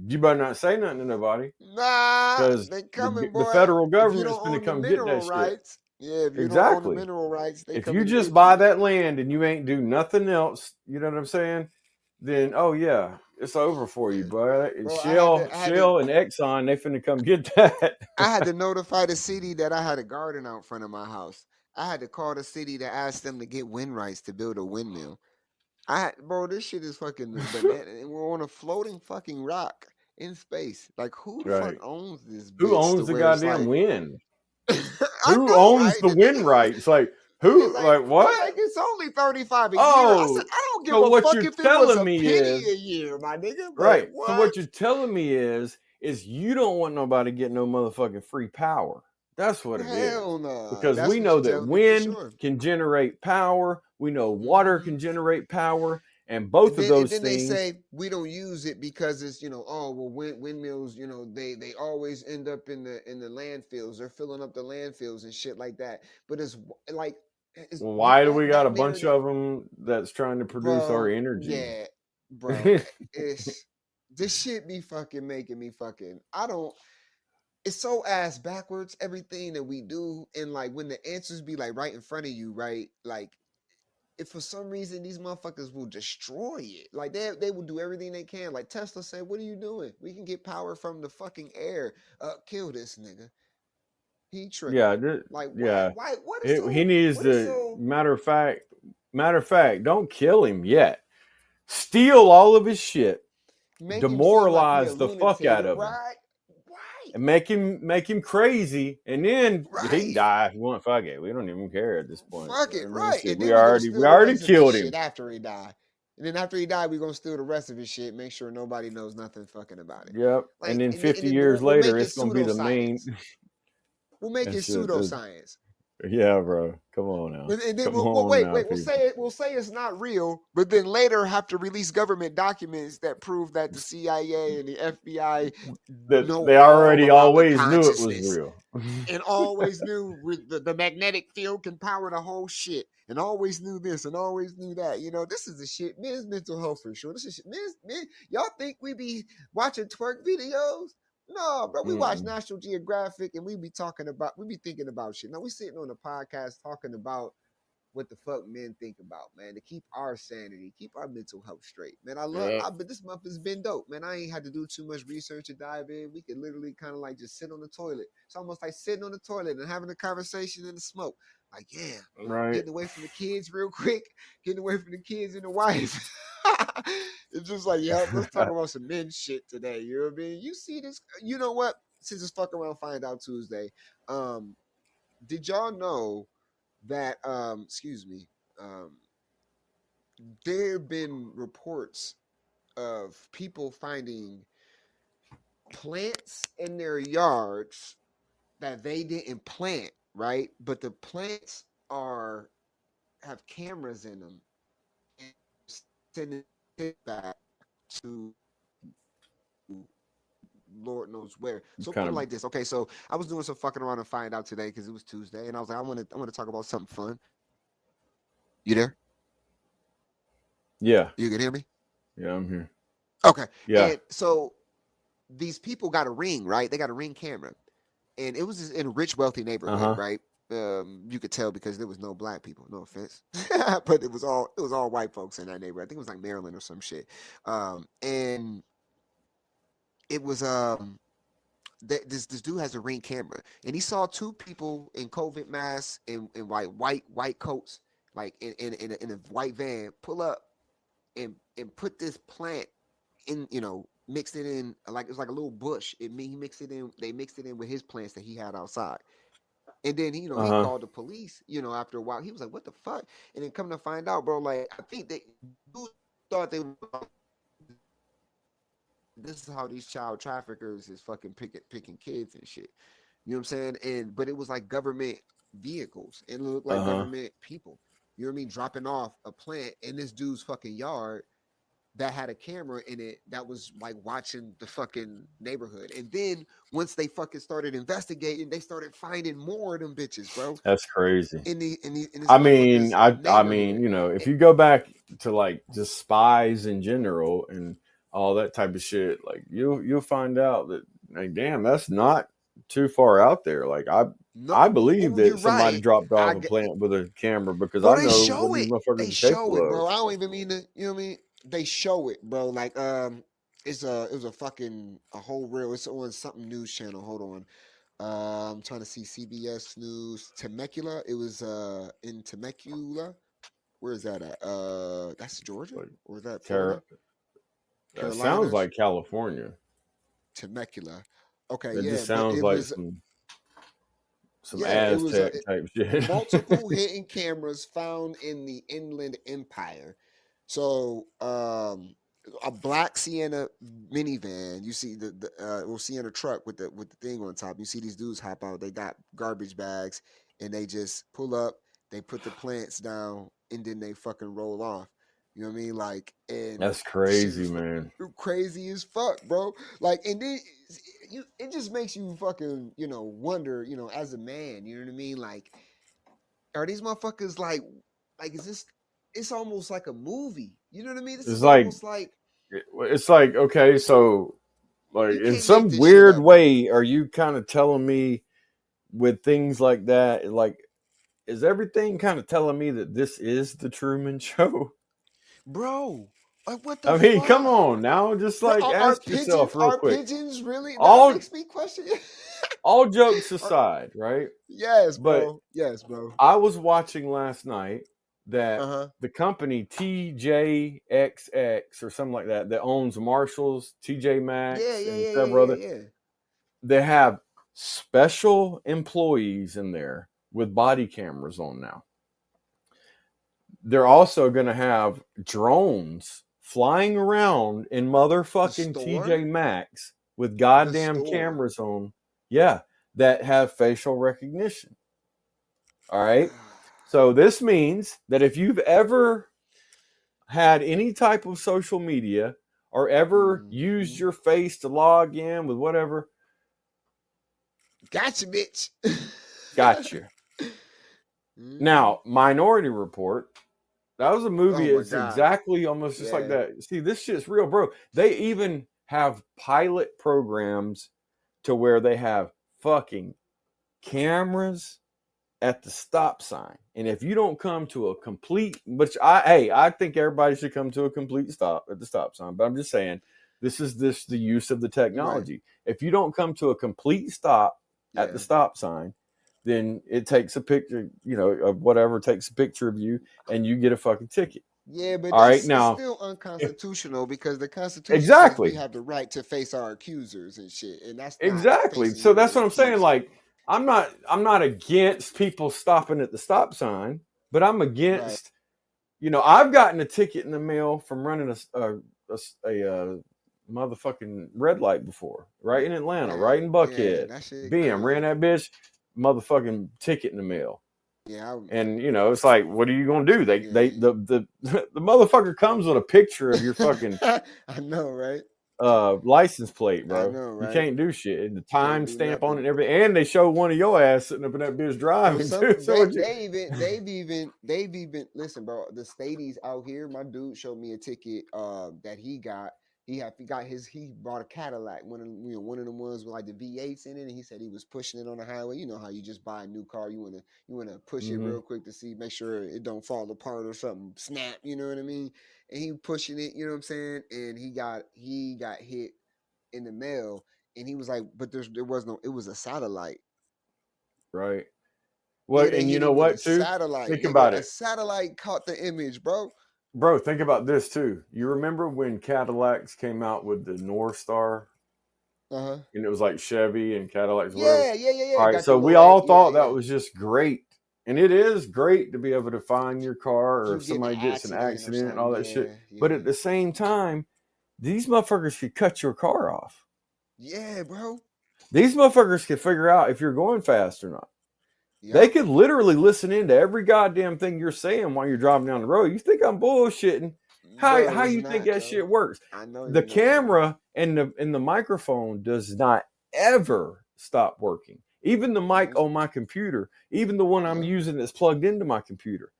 you better not say nothing to nobody. nah. Because They coming, the boy. federal If you government's don't going to own the come get mineral that shit. rights, yeah. If you don't own the Exactly. mineral rights, they If you coming to just get buy you. that land and you ain't do nothing else, you know what I'm saying? Then oh yeah, it's over for you, boy. And Bro, I had to, I had to, Shell and Exxon, they finna come get that. I had to notify the city that I had a garden out front of my house. I had to call the city to ask them to get wind rights to build a windmill. Bro, this shit is fucking banana. And we're on a floating fucking rock in space. Like, who the fuck Right. owns this Who bitch to owns the where it's goddamn like, wind? I Who know, owns right? the The wind nigga was, rights? Like niggas who? like, Like they're what? like, it's only 35 a year. I said, Oh, I don't give so a what fuck you're if it was telling a me penny is a year, my nigga. But right. So what? what you're telling me is you don't want nobody getting no motherfucking free power. That's what it is. Hell nah. Because That's we what you know that telling me for wind sure. can generate power. We know water Hmm. can generate power, and And both of then and those then they things. say we don't use it because it's, oh well, windmills, they always end up in the landfills. They're filling up the landfills and shit like that. But it's like, is Well, with why do we got that a bunch narrative, of them that's trying to produce our bro. energy? Yeah, bro. It's this shit be fucking making me fucking. I don't. It's so ass backwards everything that we do, and like when the answers be like right in front of you, right? Like if for some reason these motherfuckers will destroy it. Like they will do everything they can. Like Tesla said, "What are you doing? We can get power from the fucking air. Kill this nigga. He tripping. Yeah, Like why? yeah. Why? He needs What is to. so Matter of fact, don't kill him yet. Steal all of his shit, make him seem like he a demoralize the fuck lunatic? out of him, Right? Right? and make him crazy, and then he can Right? die if you want. Fuck it, we don't even care at this point. Fuck You know it, what I mean? right? Shit, And then we gonna we steal the already rest of his killed shit him. after he die. And then after he die, we gonna steal the rest of his shit. Make sure nobody knows nothing fucking about it. Yep. And Like, then and 50 then years we'll later, make it it's gonna be the main. pseudoscience. We'll make And it shit. pseudoscience. Yeah, bro. Come on now. And then Come we'll on wait, now, wait. people. We'll say it's not real, but then later have to release government documents that prove that the CIA and the FBI That know they all already about the always knew it was consciousness real. and always knew the magnetic field can power the whole shit and always knew this and always knew that. You know, this is the shit. Men's mental health for sure. This is shit. Men, y'all think we be watching twerk videos? No, bro. We watch Mm-mm. National Geographic and we be thinking about shit. Now we sitting on a podcast talking about what the fuck men think about, man, to keep our sanity, keep our mental health straight. Man, Yeah. but this month has been dope, man. I ain't had to do too much research to dive in. We could literally kind of like just sit on the toilet. It's almost like sitting on the toilet and having a conversation in the smoke. Like, yeah, Right. getting away from the kids real quick, getting away from the kids and the wife. It's just like, yeah, let's talk about some men shit today. You know what I mean? You see this, you know what? Since it's fuck around, find out Tuesday. Um, did y'all know that excuse me, um there have been reports of people finding plants in their yards that they didn't plant, right? But the plants are have cameras in them and sending it back to Lord knows where. So put Kind it of. like this. Okay, so I was doing some fucking around and find out today because it was Tuesday, and I was like, I want to talk about something fun. You there? Yeah. You can hear me? Yeah, I'm here. Okay. Yeah. And so these people got a ring, right? They got a ring camera, and it was in a rich, wealthy Uh neighborhood, huh. right? You could tell because there was no black people. No offense, but it was all white folks in that neighborhood. I think it was like Maryland or some shit. And it was this dude has a ring camera, and he saw two people in COVID masks and white coats, like in a white van, pull up and put this plant in, you know, mixed it in like it's like a little bush. He mixed it in. They mixed it in with his plants that he had outside. And then you know Uh he huh. called the police. You know, after a while, he was like, "What the fuck?" And then come to find out, bro, like I think they thought they were, this is how these child traffickers is fucking picking kids and shit. You know what I'm saying? And but it was like government vehicles. And it looked Uh like huh. government people. You know what I mean? Dropping off a plant in this dude's fucking yard that had a camera in it that was like watching the fucking neighborhood. And then once they fucking started investigating, they started finding more of them bitches, bro. That's crazy. In this motherfucker's I mean, neighborhood. you know, if you go back to like just spies in general and all that type of shit, like you'll find out that like, damn, that's not too far out there. Like No, I believe you're that somebody right. dropped I off a get, plant with a camera because bro. I They know what show these it. motherfuckers They are show it, capable of. bro. I don't even mean to. You know what I mean? They show it, bro. Like it was a fucking a whole reel. It's on something news channel. Hold on. I'm trying to see CBS News. Temecula. It was in Temecula. Where is that at? That's Georgia Like or is that Car- Florida? that sounds Carolinas. like California. Temecula. Okay, That yeah, just but sounds it like was some yeah, it was Aztec type shit. multiple hidden cameras found in the Inland Empire. So, a black Sienna minivan. You see well, Sienna truck with the thing on top. You see these dudes hop out. They got garbage bags, and they just pull up. They put the plants down, and then they fucking roll off. You know what I mean? Like, and That's shit crazy, was man. crazy as fuck, bro. Like, and then it just makes you fucking, you know, wonder, you know, as a man, you know what I mean? Like, are these motherfuckers like is this? It's almost like a movie. You know what I mean? This It's is like almost like it's like okay, so like you in can't make some this shit weird up, bro. way, are you kind of telling me with things like that, like is everything kind of telling me that this is the Truman Show? Bro, like what the I mean, come fuck? on now, just Bro, like ask yourself real are quick. pigeons really? Now that All makes me question. all jokes Are- aside, right? yes, But bro. Yes, bro. I was watching last night Uh that huh. the company TJXX or something like that that owns Marshalls, TJ Yeah, Maxx, yeah, and yeah, yeah, several yeah, other, yeah. they have special employees in there with body cameras on now. They're also going to have drones flying around in The motherfucking store, TJ Maxx with the goddamn store. cameras on. Yeah, that have facial recognition. All right. So this means that if you've ever had any type of social media or ever used your face to log in with whatever, Gotcha, bitch. gotcha. Now, Minority Report, that was a Oh movie. my It's god. exactly almost just like Yeah. that. See, this shit's real, bro. They even have pilot programs to where they have fucking cameras at the stop sign. And if you don't come to a complete, which I think everybody should come to a complete stop at the stop sign, but I'm just saying this is the use of the Right. technology. If you don't come to a complete stop at Yeah. the stop sign, then it takes a picture, of whatever, takes a picture of you and you get a fucking ticket. Yeah, but All right. that's it's Now, still if unconstitutional because the Constitution says we exactly, have the right to face our accusers and shit, and that's not exactly. facing So your that's what I'm saying. accuser. Like, I'm not against people stopping at the stop sign, but I'm Right. against. I've gotten a ticket in the mail from running a motherfucking red light before, right in Atlanta, right in Yeah, Buckhead. that shit Bam, ran crazy. that bitch, motherfucking ticket in the mail. Yeah, And it's like, what are you gonna do? They yeah. the motherfucker comes with a picture of your fucking I know, right? license plate, I bro. know, You right? can't do shit. And the Can't time do stamp on it nothing. and everything. And they show one of your ass sitting up in that bitch Bro, driving some too. So what you they've even listen, bro. The stadies out here, my dude showed me a ticket that he got. He bought a Cadillac, one of the ones with like the V8s in it, and he said he was pushing it on the highway. You know how you just buy a new car, you wanna push it Mhm. real quick to make sure it don't fall apart or something snap. You know what I mean? And he pushing it. You know what I'm saying? And he got hit in the mail, and he was like, but there was no. It was a satellite. Right. Yeah, What they and you hit know him with a what too? satellite, Think nigga. about A it. satellite caught the image, bro. Bro, think about this too. You remember when Cadillacs came out with the North Star Uh huh. and it was like Chevy and Cadillacs, whatever? Yeah, yeah, yeah, yeah. All right, Got the so we little, all yeah, thought that yeah. was just great. And it is great to be able to find your car If or you if get in an somebody gets an accident or accident and something, all that shit. yeah, But yeah, at the same time, these motherfuckers could cut your car off. yeah, bro. These motherfuckers could figure out if you're going fast or not. They Yep, could literally listen into every goddamn thing you're saying while you're driving down the road. You think I'm bullshitting? bro. How It's you think not, that yo. shit works? I know The you're not, bro. camera and the microphone does not ever stop working. Even the mic Mhm. on my computer, even the one I'm Yep. using that's plugged into my computer.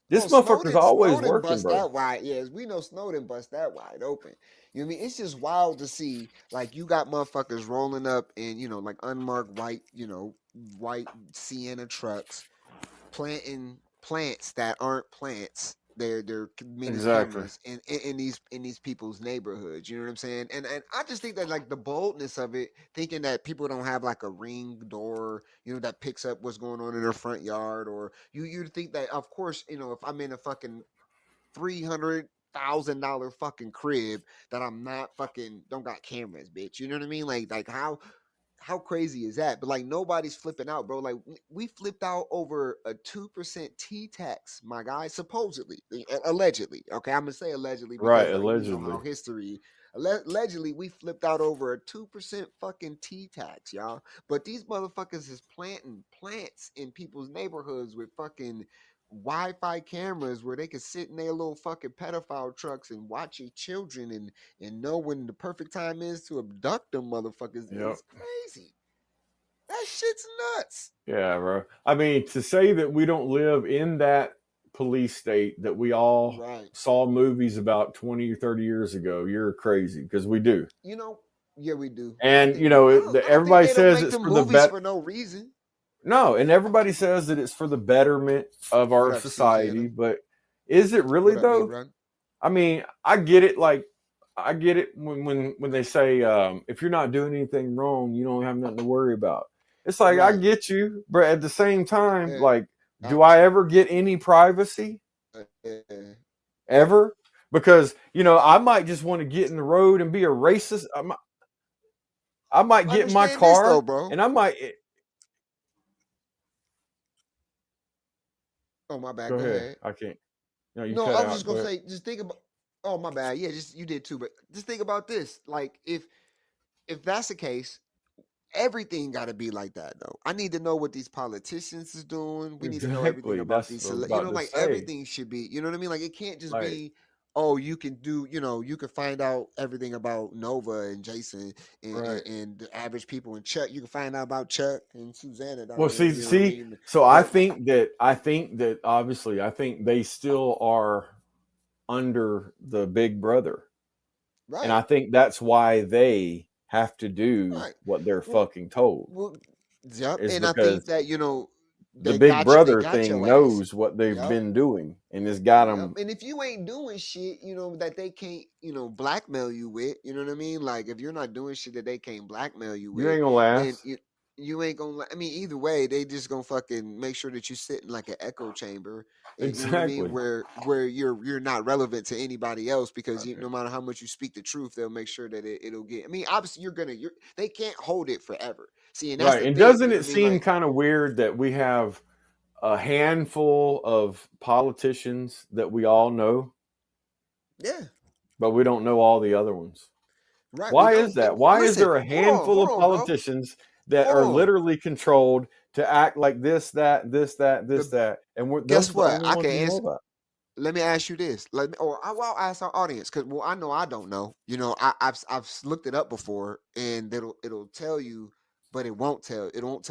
This Oh, motherfucker's always Snowden working, bust bro. that wide. Yes, we know Snowden bust that wide open. You know what I mean? It's just wild to see. Like you got motherfuckers rolling up in, like unmarked white, white Sienna trucks, planting plants that aren't plants. They're meaning Exactly. cameras in these people's neighborhoods. You know what I'm saying? And I just think that like the boldness of it, thinking that people don't have like a ring door, that picks up what's going on in their front yard, or you'd think that of course, if I'm in a fucking $300,000 fucking crib that I'm not fucking don't got cameras, bitch. You know what I mean? Like how crazy is that? But like nobody's flipping out, bro. Like we flipped out over a 2% T tax, my guy, supposedly, allegedly. Okay, I'm gonna say allegedly Right, because we know how allegedly. history. Allegedly, we flipped out over a 2% fucking T tax, y'all. But these motherfuckers is planting plants in people's neighborhoods with fucking Wi-Fi cameras where they can sit in their little fucking pedophile trucks and watch your children and know when the perfect time is to abduct them motherfuckers. Yep. It's crazy. That shit's nuts. Yeah, bro. I mean, to say that we don't live in that police state that we all Right. saw movies about 20 or 30 years ago, you're crazy because we do. You know, yeah, we do. I And, think we I don't think everybody they don't says make it's them for the movies bet. for no reason. No, and everybody says that it's for the betterment of What our up, Susanna? society. But is it really, What up, though? Ebron? I mean, I get it. Like, I get it when they say if you're not doing anything wrong, you don't have nothing to worry about. It's like I Right. get you, but at the same time, Yeah. like, do I Absolutely. ever get any privacy Yeah. Yep. ever? Because I might just want to get in the road and be a racist. I might get in my Understand this though, car bro. and I might Oh my go bad. Go ahead. ahead. I can't. No, you No, cut I was out. just Go gonna ahead. say, just think about. Oh my bad. Yeah, just you did too, but just think about this. Like if that's the case, everything got to be like that though. I need to know what these politicians is doing. We need to know everything Exactly. about That's these what I was you about know, to like say. everything should be, you know what I mean? Like it can't just Like, be, oh, you can do, you can find out everything about Nova and Jason right. and the average people and Chuck. You can find out about Chuck and Susanna Well, down there, see, you know what I see. mean? So But I think that obviously, I think they still are under the big brother, and right, I think that's why they have to do right. what they're Well, fucking told. well, yep. Is And I think because that, the big they brother got thing your ass. knows what they've Yep. been doing and has got Yep. them. And if you ain't doing shit, that they can't, blackmail you with, you know what I mean? Like if you're not doing shit that they can't blackmail you You with, ain't gonna then last. you ain't gonna. I mean, either way, they just gonna fucking make sure that you sit in like an echo chamber. You know what I mean? Exactly. Where you're not relevant to anybody else because Right. no matter how much you speak the truth, they'll make sure that it'll get. I mean, obviously they can't hold it forever. See, and that's Right. the And thing. You doesn't know what it I mean? seem Like, kind of weird that we have a handful of politicians that we all know, yeah, but we don't know all the other ones? right. We Why is don't. that? Well, Why is listen, there a handful hold of on, bro. politicians that Hold are on. literally controlled to act like this, that, this, that, this, The that, and those Guess are the what? only I ones can we know answer. about? Let me ask you this. I'll ask our audience because I know I don't know. I've looked it up before, and it'll tell you, but it won't tell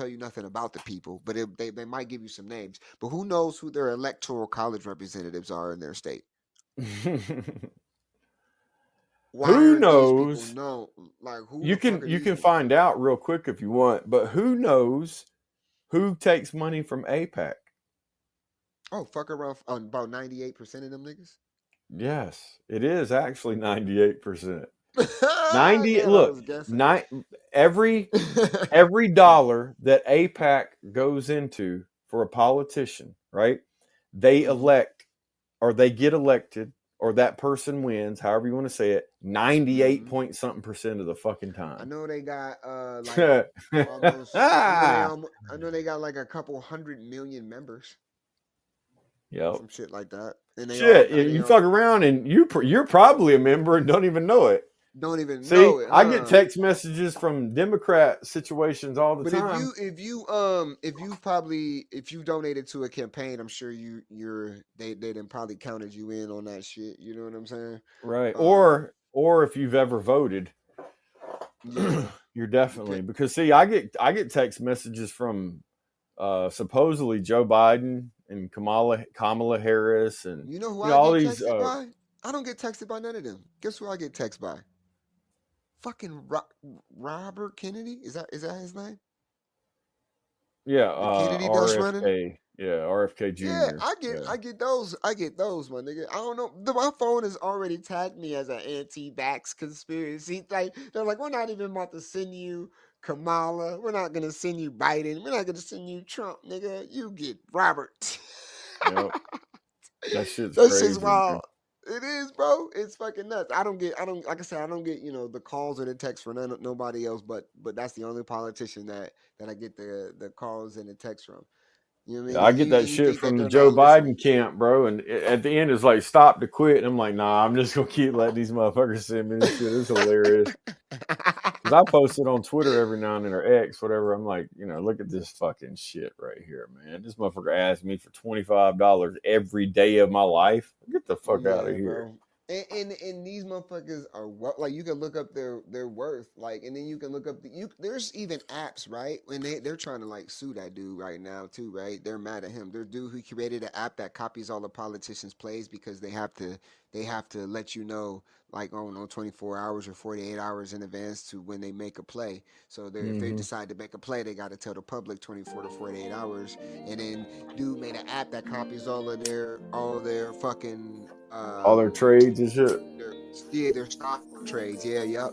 you nothing about the people. But they might give you some names. But who knows who their electoral college representatives are in their state? Why Who aren't these people knows? known? Like who You the can fuck are you these can people? find out real quick if you want, but who knows who takes money from APAC? Oh, fuck around about 98% of them niggas. Yes, it is actually 98%. 90 Damn, I look, was guessing. nine every dollar that APAC goes into for a politician, right? They hmm elect or they get elected or that person wins, however you want to say it, 98 hmm point something percent of the fucking I time. know they got like Yep. almost. I know they got like a couple 100 million members, some shit like that, and they all Shit, got you fuck around and you're probably a member and don't even know it. don't even See, know it, I get huh? text messages from Democrat situations all the But time. if you donated to a campaign, I'm sure they then probably counted you in on that shit. You know what I'm saying? Right. Um, Or if you've ever voted, yeah. you're Depend. definitely because see, I get text messages from supposedly Joe Biden and Kamala Harris and You know who you know I all get these texted by? I don't get texted by none of them. Guess who I get texted by? Fucking Robert Kennedy. Is that his name? yeah, The Kennedy that's running. RFK. Yeah, RFK Yeah, Jr. Yeah. I get those, my nigga. I don't know. My phone has already tagged me as an anti-vax conspiracy. Like they're like, we're not even about to send you Kamala. We're not gonna send you Biden. We're not gonna send you Trump, nigga. You get Robert. Yep. That shit's That's just crazy, wild. man. It is, bro. It's fucking nuts. I don't like I said, I don't get, the calls or the texts for nobody else, but that's the only politician that I get the calls and the texts from. You know what I Yeah, mean? I And get you that and you shit think that from the they're Joe not listening. Biden camp, bro. And at the end, it's like stop to quit. And I'm like, nah, I'm just gonna keep letting these motherfuckers send me this shit. It's hilarious. Because I post it on Twitter every now and then or X, whatever. I'm like, look at this fucking shit right here, man. This motherfucker asked me for $25 every day of my life. Get the fuck out of Yeah, here. bro. And these motherfuckers are like you can look up their worth, like, and then you can look up there's even apps, right? When they're trying to like sue that dude right now too, right? They're mad at him. There's dude who created an app that copies all the politicians' plays because they have to let you know, like, I don't know, 24 hours or 48 hours in advance to when they make a play. So if they Mm-hmm. decide to make a play, they got to tell the public 24 to 48 hours. And then dude made an app that copies all their fucking All their trades and shit. their stock trades. Yeah, yep.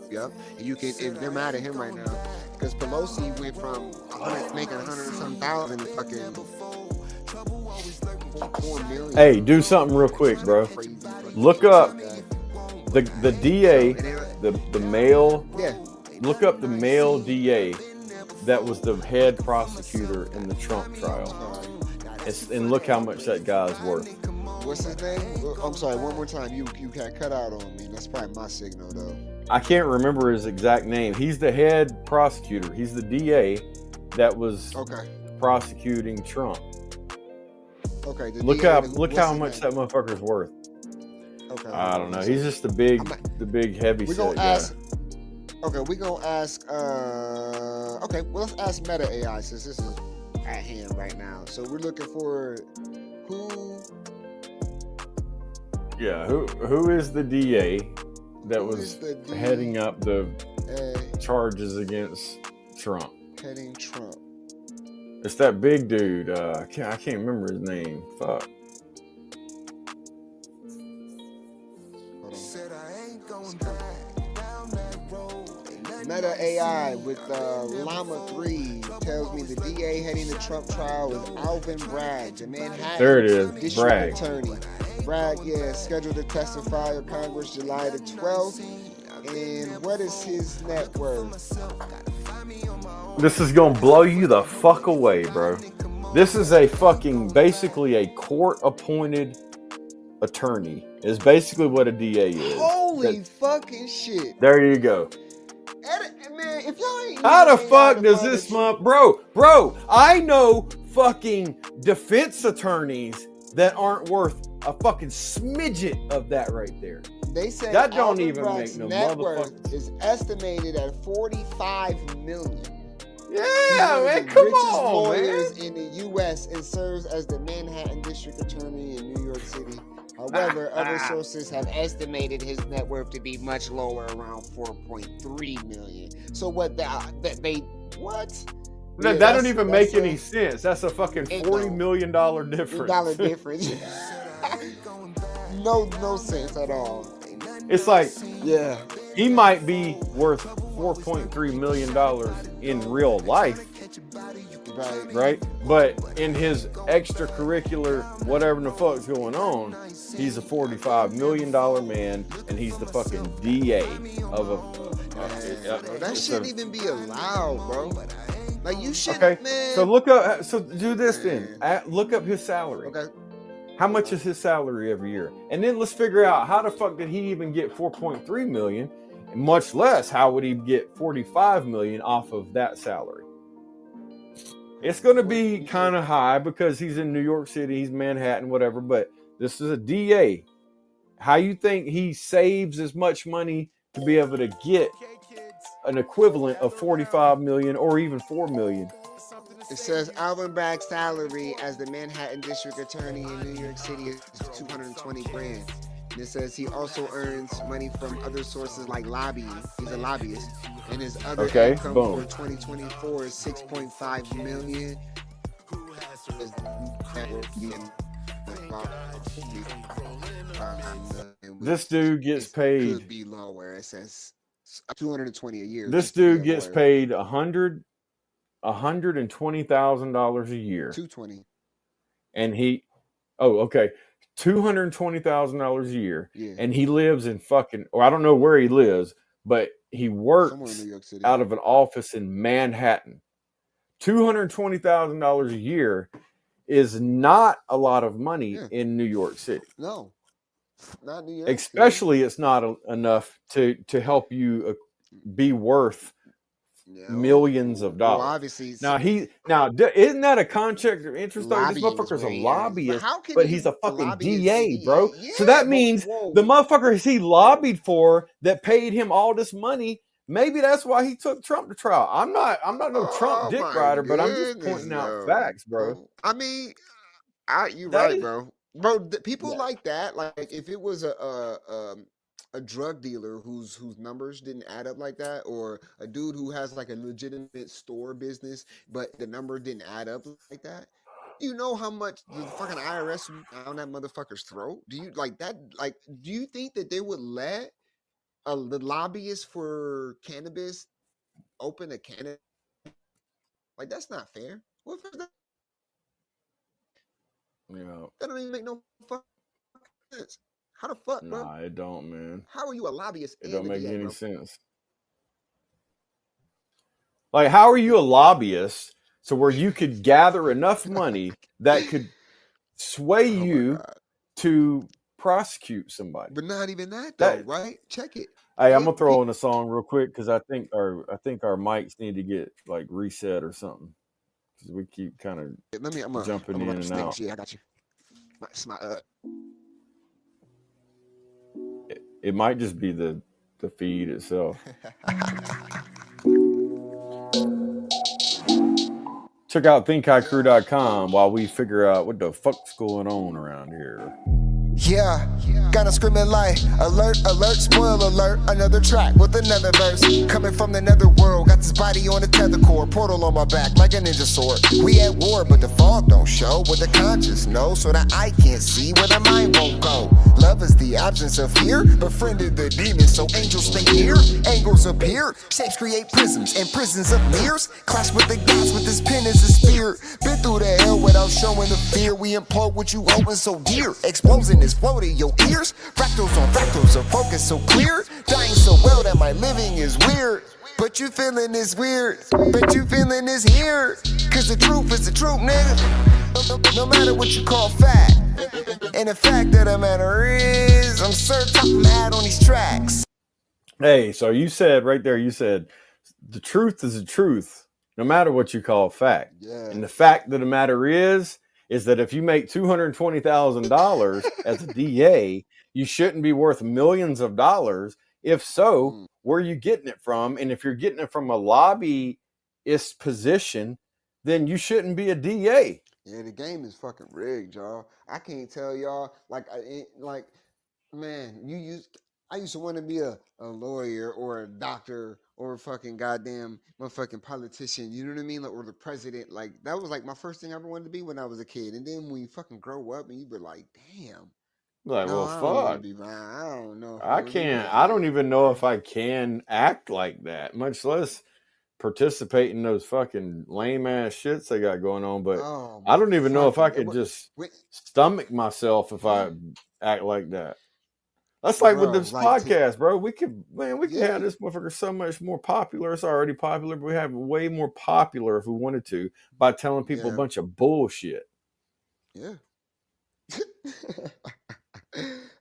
And you can, and they're mad at him right now because Pelosi went from making 100 and some thousand to fucking 4 million. Hey, do something real quick, bro. Crazy fucking Look shit up like that. the DA, And the male. yeah, Look up the male DA that was the head prosecutor in the Trump trial, and look how much that guy's worth. what's his name? I'm sorry, one more time. You got cut out on me. That's probably my signal though. I can't remember his exact name. He's the head prosecutor. He's the DA that was Okay. prosecuting Trump. Okay. The Look DA, how what's how his much name? that motherfucker's worth. Okay. I don't know. He's just the big heavy We're set gonna guy. ask. Okay, we're gonna ask. Okay, well, let's ask Meta AI since this is at hand right now. So we're looking for who. Yeah, who is the DA that Who was is the DA? heading up the uh, charges against Trump? heading Trump. It's that big dude. I can't remember his name. Fuck. Hold on. Meta AI with Llama 3 tells me the DA heading the Trump trial is Alvin Bragg, the Manhattan There it is, District Bragg. Attorney. Bragg, yeah, scheduled to testify in Congress July the 12th. And what is his net worth? This is gonna blow you the fuck away, bro. This is a fucking basically a court-appointed attorney. Is basically what a DA is. Holy fucking shit. There you go. Man, if y'all ain't How the even fuck AI does to this find month, bro? I know fucking defense attorneys that aren't worth a fucking smidget of that right there. They say That don't Alvin even Bragg's make no net motherfucking- worth is estimated at $45 million. Yeah, He's one of man, the come richest on, lawyers man. in the U.S. and serves as the Manhattan District Attorney in New York City. However, other sources have estimated his net worth to be much lower, around $4.3 million. So what? What? That don't even make any sense. That's a fucking It $40 don't. million difference. Dollar difference. No sense at all. It's like Yeah. he might be worth $4.3 million in real life, right? But in his extracurricular, whatever the fuck's going on, he's a $45 million man, and he's the fucking DA of a. That shouldn't even be allowed, bro. Like you shouldn't, Okay, man. so look up. So do this then. Look up his salary. Okay. How much is his salary every year? And then let's figure out how the fuck did he even get 4.3 million? And much less, how would he get 45 million off of that salary? It's going to be kind of high because he's in New York City, he's Manhattan, whatever. But this is a DA. How you think he saves as much money to be able to get an equivalent of 45 million or even 4 million? It says Alvin Bragg's salary as the Manhattan District Attorney in New York City is $220 grand. And it says he also earns money from other sources like lobbying. He's a lobbyist. And his other income for 2024 is $6.5 million. This dude gets paid. Could be lower. It says 220 a year. This dude gets paid $120,000 a year. 220. And he, $220,000 a year. Yeah. And he lives in fucking, or I don't know where he lives, but he works New York City. out of an office in Manhattan. $220,000 a year is not a lot of money in New York City. No, not New York. Especially, it's not enough to help you be worth millions of dollars. Well, obviously, isn't that a conflict of interest? Though this motherfucker's a lobbyist, but he's a fucking DA, bro. Yeah, so that means the motherfuckers he lobbied for that paid him all this money. Maybe that's why he took Trump to trial. I'm not no Trump dick rider, but I'm just pointing out facts, bro. I mean, you're right, bro. Bro, people like that. Like if it was a drug dealer whose numbers didn't add up like that, or a dude who has like a legitimate store business, but the number didn't add up like that. You know how much the fucking IRS down that motherfucker's throat? Do you like that? Like, do you think that they would let the lobbyist for cannabis open a cannabis? Like, that's not fair. What is that? That don't even make no fucking sense. How the fuck, bro? Nah, it don't, man. How are you a lobbyist? It don't make any sense. Like, how are you a lobbyist so where you could gather enough money that could sway you to prosecute somebody. But not even that though, That right? Check it. hey, I'm If gonna throw in a song real quick because I think our mics need to get like reset or something because we keep kind of let me, jumping I'm in about to and sneeze. out. Yeah, I got you. It's my It might just be the feed itself. Check out thinkhighcrew.com while we figure out what the fuck's going on around here. Yeah, kinda screaming like alert, alert, spoil alert. Another track with another verse. Coming from the nether world, got this body on a tether cord. Portal on my back like a ninja sword. We at war, but the fog don't show what the conscious knows. So the eye can't see where the mind won't go. Love is the absence of fear, befriended the demons, so angels stay near. Angles appear, shapes create prisms, and prisons of mirrors. Clash with the gods with this pen as a spear. Been through the hell without showing the fear. We implode what you holding so dear. Explosion is floating your ears. Fractals on fractals, a focus so clear. Dying so well that my living is weird. But you feeling is weird. But you feeling is here. Cause the truth is the truth, nigga. No matter what you call fact. And the fact of the matter is, I'm certain I'm mad on these tracks. Hey, so you said right there, you said the truth is the truth, no matter what you call fact. Yeah. And the fact of the matter is that if you make $220,000 as a DA, you shouldn't be worth millions of dollars. If so, where are you getting it from? And if you're getting it from a lobbyist position, then you shouldn't be a DA. Yeah, the game is fucking rigged, y'all. I can't tell y'all. Like, man, I used to want to be a lawyer or a doctor or a fucking goddamn motherfucking politician. You know what I mean? Like, or the president. Like, that was like my first thing I ever wanted to be when I was a kid. And then when you fucking grow up and you be like, damn. Like, No, well, I don't want to fuck. be. I don't know if I I want to be can't. I don't president. even know if I can act like that, much less participate in those fucking lame ass shits they got going on. But Oh I my don't even know if I fucking! could just Wait, stomach myself if I act like that. That's like with bro, this like, podcast, bro. We could yeah, have this motherfucker so much more popular. It's already popular, but we have it way more popular if we wanted to by telling people a yeah, bunch of bullshit. yeah.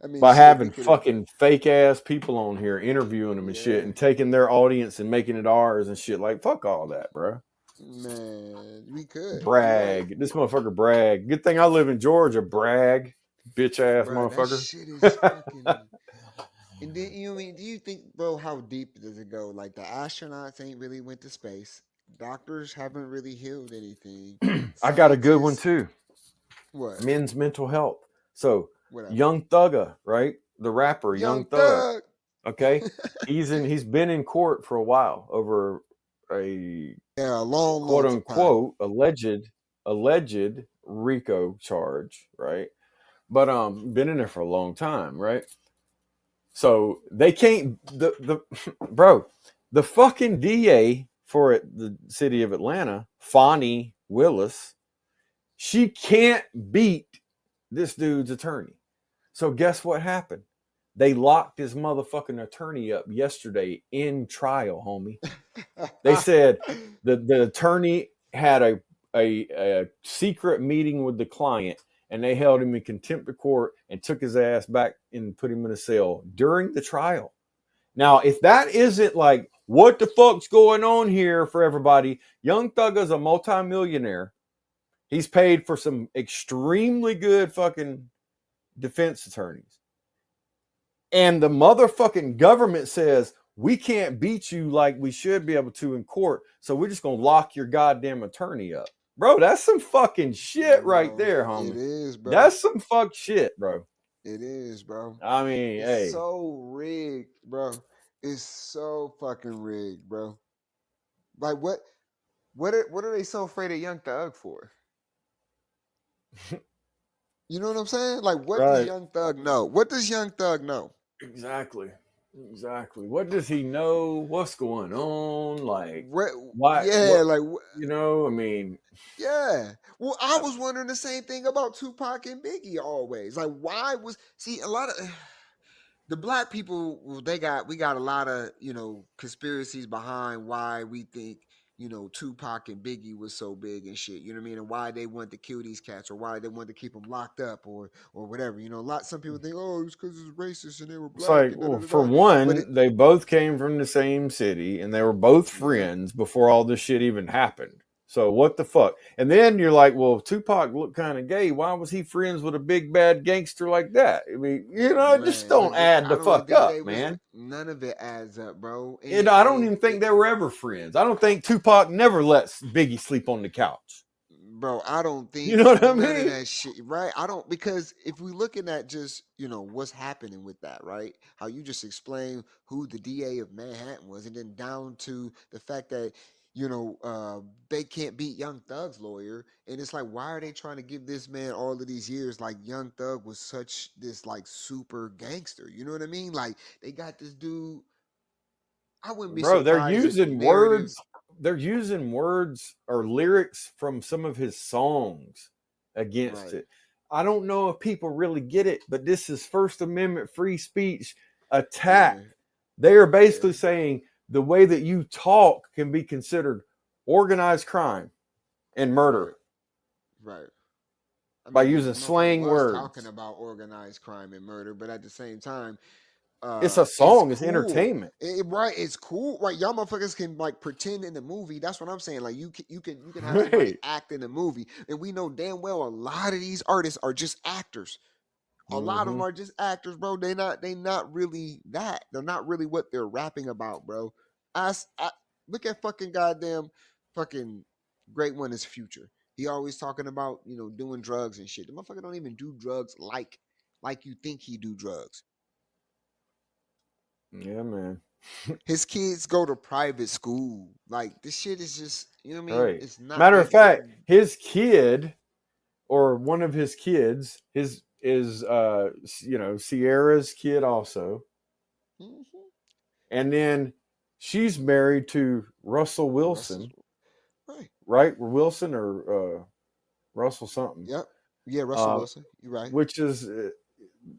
I mean, By shit, we having could have. fucking fake ass people on here interviewing them and shit Yeah, and taking their audience and making it ours and shit. Like, fuck all that, bro. man, we could. You're right. Brag. This motherfucker brag. Good thing I live in Georgia, brag. Bitch ass Bro, that motherfucker. shit is fucking. And then you mean, do you think, bro, how deep does it go? Like the astronauts ain't really went to space. Doctors haven't really healed anything. I got a good one Scientists, too. what? Men's mental health. So Whatever. Young Thugger, right? The rapper, Young Young Thug. Thug. Okay. He's been in court for a while over a Yeah, a long, quote long time. unquote alleged RICO charge, right? But been in there for a long time, right? So they can't the bro, the fucking DA for the city of Atlanta, Fonnie Willis, she can't beat this dude's attorney. So guess what happened? They locked his motherfucking attorney up yesterday in trial, homie. They said the attorney had a secret meeting with the client and they held him in contempt of court and took his ass back and put him in a cell during the trial. Now, if that isn't like, what the fuck's going on here for everybody? Young Thug is a multimillionaire. He's paid for some extremely good fucking defense attorneys. And the motherfucking government says, we can't beat you like we should be able to in court. So we're just going to lock your goddamn attorney up. Bro, that's some fucking shit right Bro, there, it homie. is, bro. That's some fuck shit, bro. It is, bro. I mean, It's hey. so rigged, bro. It's so fucking rigged, bro. Like what are they so afraid of Young Thug for? You know what I'm saying? Like what does Right. Young Thug know? What does Young Thug know? Exactly. What does he know? What's going on? Like, What, why? yeah, What? like You know, I mean, yeah. Well, I was wondering the same thing about Tupac and Biggie always. Like why was see a lot of the black people we got a lot of conspiracies behind why we think Tupac and Biggie was so big and shit. You know what I mean? And why they want to kill these cats, or why they want to keep them locked up, or whatever. Some people think, oh, it's because it's racist and they were It's black like, and da da well, da for da. But it, one, they both came from the same city and they were both yeah, friends before all this shit even happened. So what the fuck? And then you're like, well, Tupac looked kind of gay. Why was he friends with a big bad gangster like that? I mean, just man, don't add I the don't even fuck think up, they was. man. None of it adds up, bro. And I don't even think they were ever friends. I don't think Tupac never lets Biggie sleep on the couch. Bro, I don't You think know what I none of mean? that shit, right? I don't, because if we looking at just, what's happening with that, right? How you just explain who the DA of Manhattan was, and then down to the fact that, they can't beat Young Thug's lawyer. And it's like, why are they trying to give this man all of these years? Like, Young Thug was such this, like, super gangster. You know what I mean? Like, they got this dude. I wouldn't be Bro, they're surprised if the using narrative, words. They're using words or lyrics from some of his songs against right? it. I don't know if people really get it, but this is First Amendment free speech attack. Yeah, They are yeah, basically saying the way that you talk can be considered organized crime and murder right, right. I by mean, using the motherfucker slang was talking words. about organized crime and murder, but at the same time, It's a it's song, it's cool. entertainment. Right, it's cool. Right, y'all motherfuckers can like pretend in the movie. That's what I'm saying. Like you can have somebody Right. act in the movie, and we know damn well a lot of these artists are just actors. A lot of them Mm-hmm. are just actors, bro. They not really that. They're not really what they're rapping about, bro. I look at fucking goddamn fucking great one is Future. He always talking about doing drugs and shit. The motherfucker don't even do drugs like you think he do drugs. Yeah, man. His kids go to private school. Like this shit is just what I mean. Right. It's not Matter of making. fact, his kid or one of his kids, his is Sierra's kid also, Mhm. and then she's married to Russell Russell's Wilson, right. right? Wilson or Russell something, Yep. Yeah, Russell uh, Wilson. You right. which is,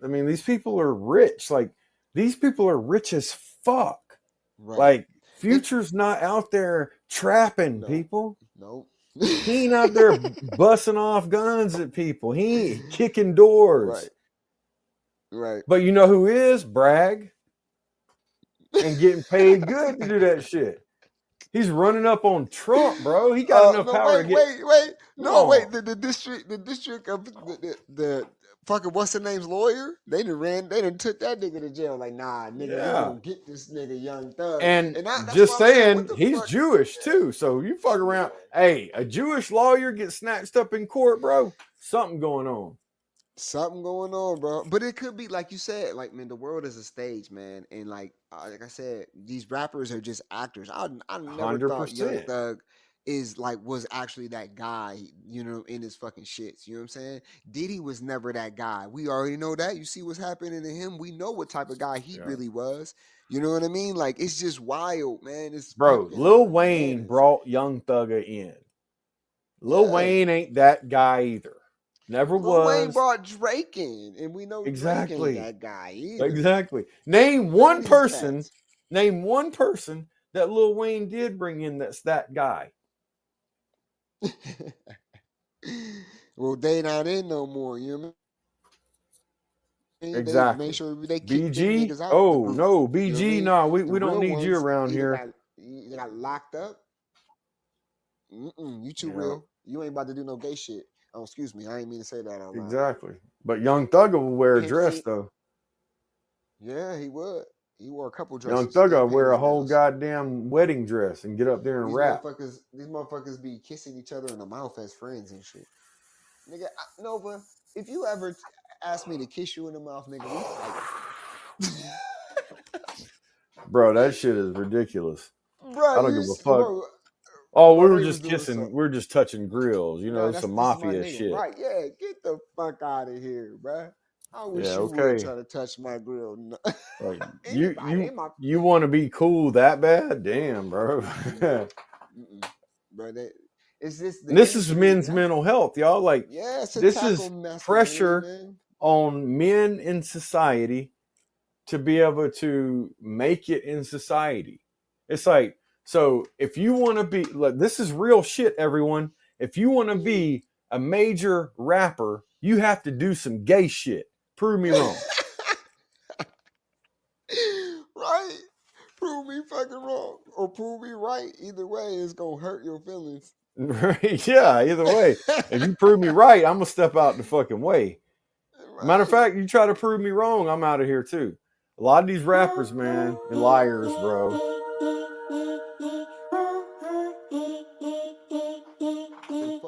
I mean, these people are rich. Like these people are rich as fuck. Right. Like And Future's not out there trapping no, people. no. He ain't out there busting off guns at people. He ain't kicking doors. Right. Right. But you know who is? Bragg. And getting paid good to do that shit. He's running up on Trump, bro. He got enough No, power to get. wait. No, No. wait. The district of the fucking what's the name's lawyer? They done took that nigga to jail. Like, nah, nigga, we Yeah. gonna get this nigga Young Thug. And And that's just what I'm saying. What saying, the he's fuck? Jewish too. So you fuck Yeah. around. Hey, a Jewish lawyer gets snatched up in court, bro. Something going on. Something going on, bro. But it could be like you said, like man, the world is a stage, man, and like I said, these rappers are just actors. I never thought Young 100%. Thug was actually that guy, in his fucking shits. You know what I'm saying? Diddy was never that guy. We already know that. You see what's happening to him. We know what type of guy he Yeah. really was. You know what I mean? Like it's just wild, man. It's Bro, fucking Lil Wayne bananas. brought Young Thugger in. Lil Yeah. Wayne ain't that guy either. Never Lil Wayne was. brought Drake in, and we know Drake ain't Exactly. that guy either. Exactly. Name None of one these person. cats. Name one person that Lil Wayne did bring in that's that guy. Well, they not in no more. You know what I mean? They made Exactly. sure they kicked them BG? niggas out the Oh group. no, You know what I BG. mean? No, The we don't real need you ones around here. either got locked up. You too Yeah, real. You ain't about to do no gay shit. Oh, excuse me. I ain't mean to say that out loud. exactly. But Young Thugger will wear a Pimp dress C. though. Yeah, he would. He wore a couple Young dresses Thugger and will wear a panties whole nails. goddamn wedding dress and get up there and rap. These motherfuckers be kissing each other in the mouth as friends and shit. Nigga, Nova, if you ever ask me to kiss you in the mouth, nigga, we fight. Bro, that shit is ridiculous. Bro, I don't give a fuck. bro, Oh, bro, we were they was just doing kissing. something. We are just touching grills. No, Some this is my mafia nigga, shit. right? Yeah, get the fuck out of here, bro. I wish Yeah, you would okay. try to touch my grill. No. Like Anybody, ain't my you want to be cool that bad? Damn, bro. bro. It's just the This is industry is men's mental health, y'all. Like yeah, it's to this tackle is masculinity, pressure man. on men in society to be able to make it in society. It's like So if you want to be, like, this is real shit, everyone. If you want to be a major rapper, you have to do some gay shit. Prove me wrong. Right? Prove me fucking wrong or prove me right. Either way, it's gonna hurt your feelings. Yeah, either way. If you prove me right, I'm gonna step out the fucking way. Matter of fact, you try to prove me wrong, I'm out of here too. A lot of these rappers, man, are liars, bro.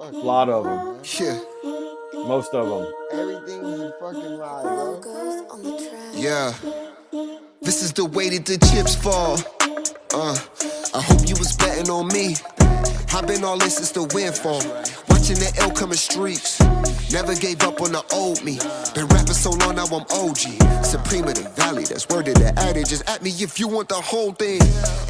A lot of them. Yeah, Most of them. Everything's a fucking lie, bro. yeah. This is the way that the chips fall. I hope you was betting on me. I've been all this since the windfall. Watching the L coming streaks. Never gave up on the old me. Been rapping so long, now I'm OG. Supreme of the valley, that's word of the adage. Just at me if you want the whole thing.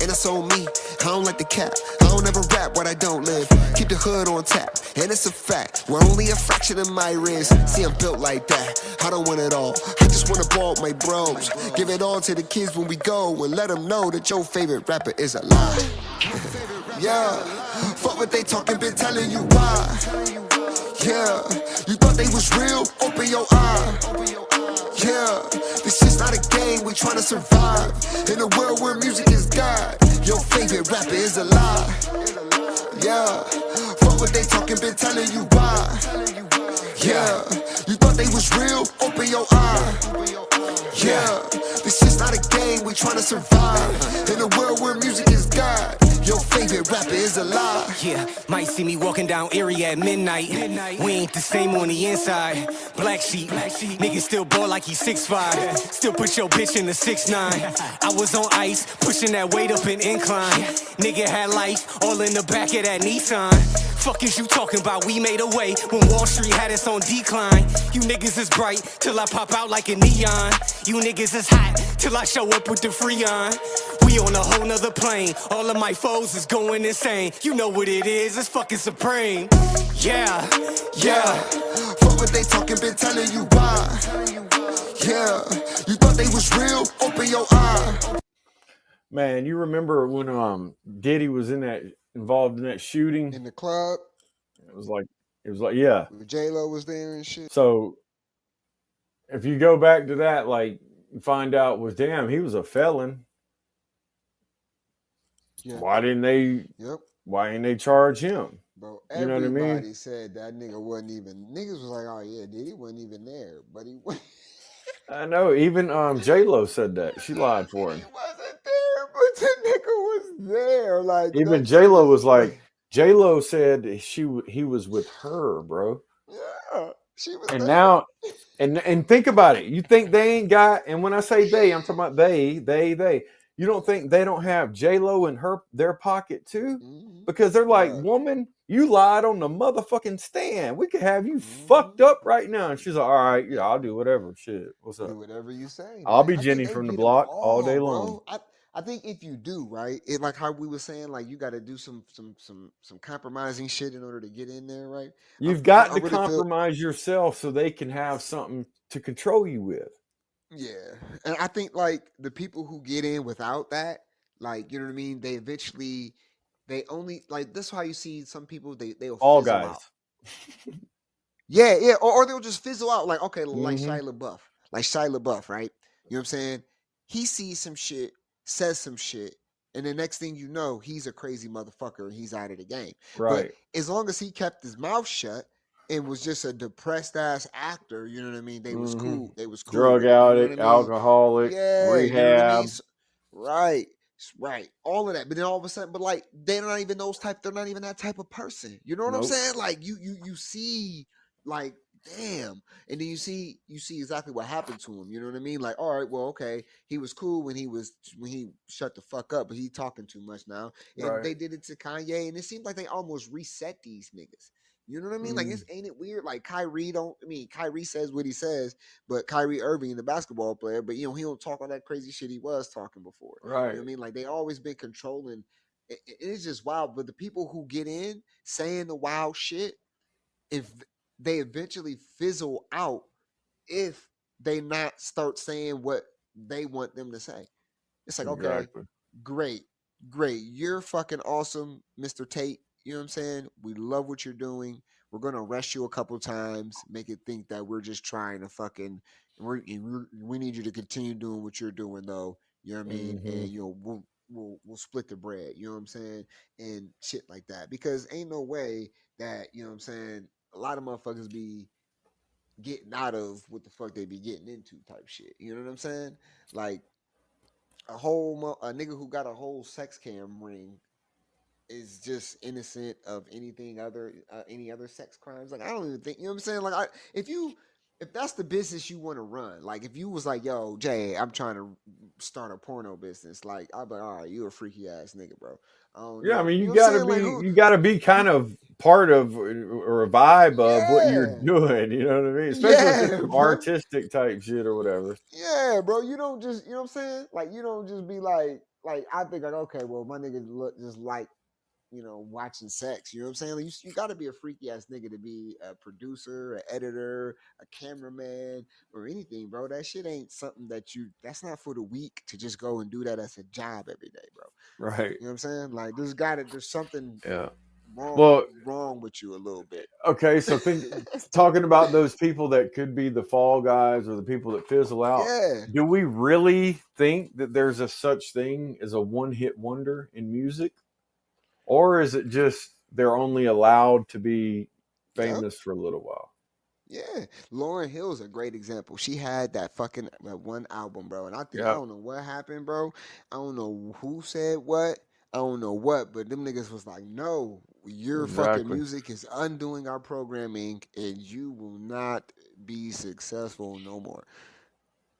And it's on me. I don't like the cap. I don't ever rap what I don't live. Keep the hood on tap. And it's a fact. We're only a fraction of my wrist. See, I'm built like that. I don't want it all. I just want to ball with my bros. Give it all to the kids when we go. And let them know that your favorite rapper is a lie. Yeah, fuck what they talking, been telling you why. Yeah, you thought they was real, open your eye. Yeah, this shit's not a game, we tryna survive. In a world where music is God, your favorite rapper is a lie. Yeah, fuck what they talking, been telling you why. Yeah, you thought they was real, open your eye. Yeah, this shit's not a game, we tryna survive. In a world where music is God, your favorite rapper is a lie. Yeah, might see me walking down Erie at midnight. We ain't the same on the inside. Black sheep, nigga still ball like he 6'5". Still put your bitch in the 6'9". I was on ice, pushing that weight up an incline. Nigga had life, all in the back of that Nissan. Fuck is you talking about? We made a way when Wall Street had us on decline. You niggas is bright till I pop out like a neon. You niggas is hot till I show up with the Freon. We on a whole nother plane. All of my foes is going insane. You know what it is, it's fucking supreme. Yeah, yeah. Fuck what they talking, been telling you why. Yeah, you thought they was real, open your eye. Man, you remember when Diddy was involved in that shooting? In the club, It was like yeah. J-Lo was there and shit. So if you go back to that, like, you find out was damn, he was a felon. Yeah. Why didn't they charge him? Bro, You know what I mean? everybody said that nigga wasn't even. Niggas was like, oh yeah, dude, he wasn't even there, but he wasn't. I know. Even J-Lo said that. She lied for him. He wasn't there, but the nigga was there. Like Even that J-Lo shit was is like, J-Lo said he was with her, bro. yeah, she was. And there. now, and think about it. You think they ain't got? And when I say they, I'm talking about they. You don't think they don't have J-Lo in their pocket too? Mhm. Because they're like, Yeah. woman, you lied on the motherfucking stand. We could have you fucked up right now. And she's like, all right, yeah, I'll do whatever. Shit, what's up? Do whatever you say. I'll man. be I think Jenny they from the beat 'em block all day bro. long. I think if you do right, it like how we were saying, like you got to do some compromising shit in order to get in there, right? You've got to really feel- compromise yourself so they can have something to control you with. Yeah, and I think like the people who get in without that, like you know what I mean, they eventually they only like that's why you see some people they'll All fizzle guys. out. Yeah, or they'll just fizzle out. Like okay, like Mhm. Shia LaBeouf, right? You know what I'm saying? He sees some shit, says some shit, and the next thing you know, he's a crazy motherfucker and he's out of the game. Right. But as long as he kept his mouth shut and was just a depressed ass actor, you know what I mean? They was Mhm. cool. They was cool. Drug with it, you know addict, what I mean? alcoholic, Yeah, rehab. you know what I mean? Right. Right. All of that. But then all of a sudden, but like they're not even they're not even that type of person. You know what I'm Nope. saying? Like you see like damn. And then you see exactly what happened to him. You know what I mean? Like, all right, well, okay, he was cool when he shut the fuck up, but he talking too much now. And Right. they did it to Kanye, and it seemed like they almost reset these niggas. You know what I mean? Like, ain't it weird? Like Kyrie says what he says, but Kyrie Irving, the basketball player, but he don't talk all that crazy shit he was talking before. You know Right. what I mean? Like they always been controlling. It's just wild. But the people who get in saying the wild shit, if they eventually fizzle out, if they not start saying what they want them to say, it's like okay, Exactly. great. great. You're fucking awesome, Mr. Tate. You know what I'm saying? We love what you're doing. We're gonna arrest you a couple times, make it think that we're just trying to fucking. We need you to continue doing what you're doing, though. You know what I mean? Hmm. And we'll split the bread. You know what I'm saying? And shit like that. Because ain't no way that you know what I'm saying. A lot of motherfuckers be getting out of what the fuck they be getting into type shit. You know what I'm saying? Like a nigga who got a whole sex cam ring is just innocent of any other sex crimes. Like I don't even think you know what I'm saying. Like if that's the business you want to run, like if you was like, yo, Jay, I'm trying to start a porno business, like I'd be like, all right, you a freaky ass nigga, bro. I don't Yeah, I know. mean, You know what I'm saying? Like who? you gotta be kind of part of or a vibe of what you're Yeah, doing. You know what I mean? Especially if it's yeah, some bro. artistic type shit or whatever. Yeah, bro. You don't just you know what I'm saying? Like you don't just be like I think like okay, well my nigga look just like watching sex. You know what I'm saying? Like, you got to be a freaky ass nigga to be a producer, an editor, a cameraman, or anything, bro. That shit ain't something that's not for the weak to just go and do that as a job every day, bro. Right. You know what I'm saying? Like, there's something Yeah. wrong, Well, wrong with you a little bit. okay. So talking about those people that could be the fall guys or the people that fizzle out. Yeah. Do we really think that there's a such thing as a one hit wonder in music? Or is it just they're only allowed to be Yep. famous for a little while? Yeah, Lauren Hill's a great example. She had that one album, bro, and I Yeah, don't know what happened, bro. I don't know who said what. I don't know what, but them niggas was like, "No, your fucking exactly. music is undoing our programming, and you will not be successful no more."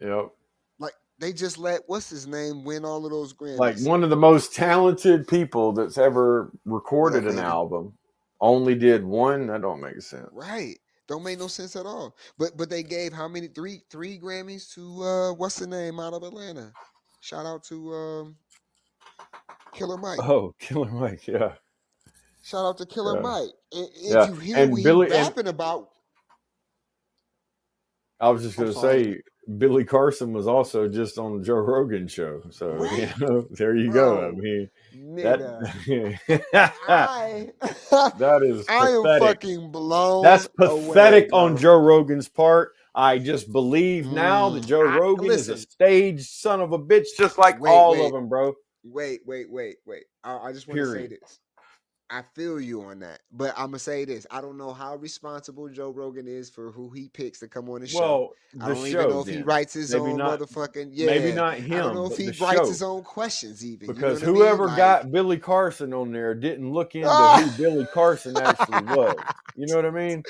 Yep. Like they just let what's his name win all of those Like Grammys. one of the most talented people that's ever Lil recorded an baby, album only did one. That don't make sense. right? Don't make no sense at all. But they gave how many three Grammys to what's the name out of Atlanta? Shout out to Killer Mike. Oh, Killer Mike. Yeah. Shout out to Killer Yeah. Mike. And if Yeah. you hear what And he Billy, and rapping about, I was just I'm going to sorry, I didn't mean, say, Billy Carson was also just on the Joe Rogan show. So, right, there you go. I bro, mean, that, nigga. I that is I am pathetic. fucking blown That's away, pathetic on bro. Joe Rogan's part. I just believe now that Joe I Rogan is a listen. staged son of a bitch, just like Wait, all of wait, them, bro. wait. I just want to say Period. this. I feel you on that, but I'm gonna say this: I don't know how responsible Joe Rogan is for who he picks to come on the show. Well, I the don't even know show if he then. writes his Maybe own not motherfucking maybe yeah. not I don't him, know if but he the writes his show. own questions even. You know Because what I mean? whoever Like, got Billy Carson on there didn't look into ah, who Billy Carson actually was. You know what I mean?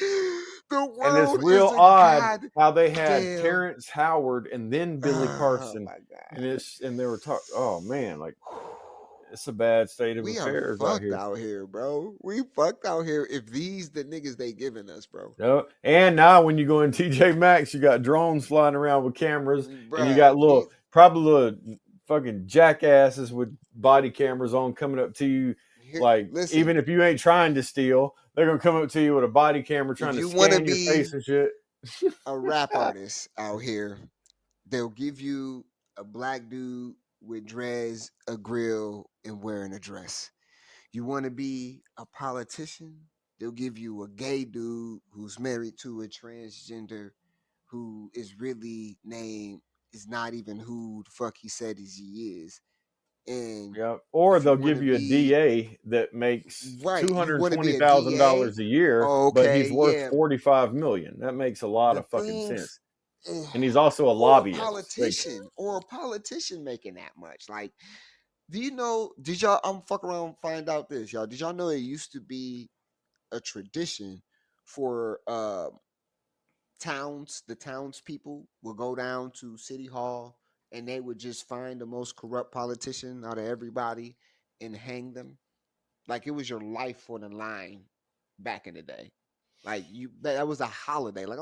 the And it's world real is a odd how they had goddamn. Terrence Howard and then Billy Oh Carson, my and they were talking. Oh man, like it's a bad state of We are affairs out fucked here. out here, bro. We fucked out here if these the niggas they giving us, bro. No, and now when you go in TJ Maxx, you got drones flying around with cameras, and you Bruh, got probably little fucking jackasses with body cameras on coming up to you. Like listen, even if you ain't trying to steal, they're gonna come up to you with a body camera if trying to you want to scan your face be and shit. a rap artist out here, they'll give you a black dude with dreads, a grill, and wearing a dress. You want to be a politician? They'll give you a gay dude who's married to a transgender who is really named is not even who the fuck he said he is. And Yeah, or if you they'll want give to you a be DA that makes right, two you hundred want to twenty be a thousand DA. dollars a year, but Okay, he's worth yeah. 45 million. That makes a lot The of fucking things sense. And he's also a lobbyist. Like, or a politician making that much. Like, do you know? Did y'all? I'm fuck around and find out this, y'all. Did y'all know it used to be a tradition for the townspeople will go down to City Hall and they would just find the most corrupt politician out of everybody and hang them. Like it was your life on the line back in the day. Like that was a holiday. Like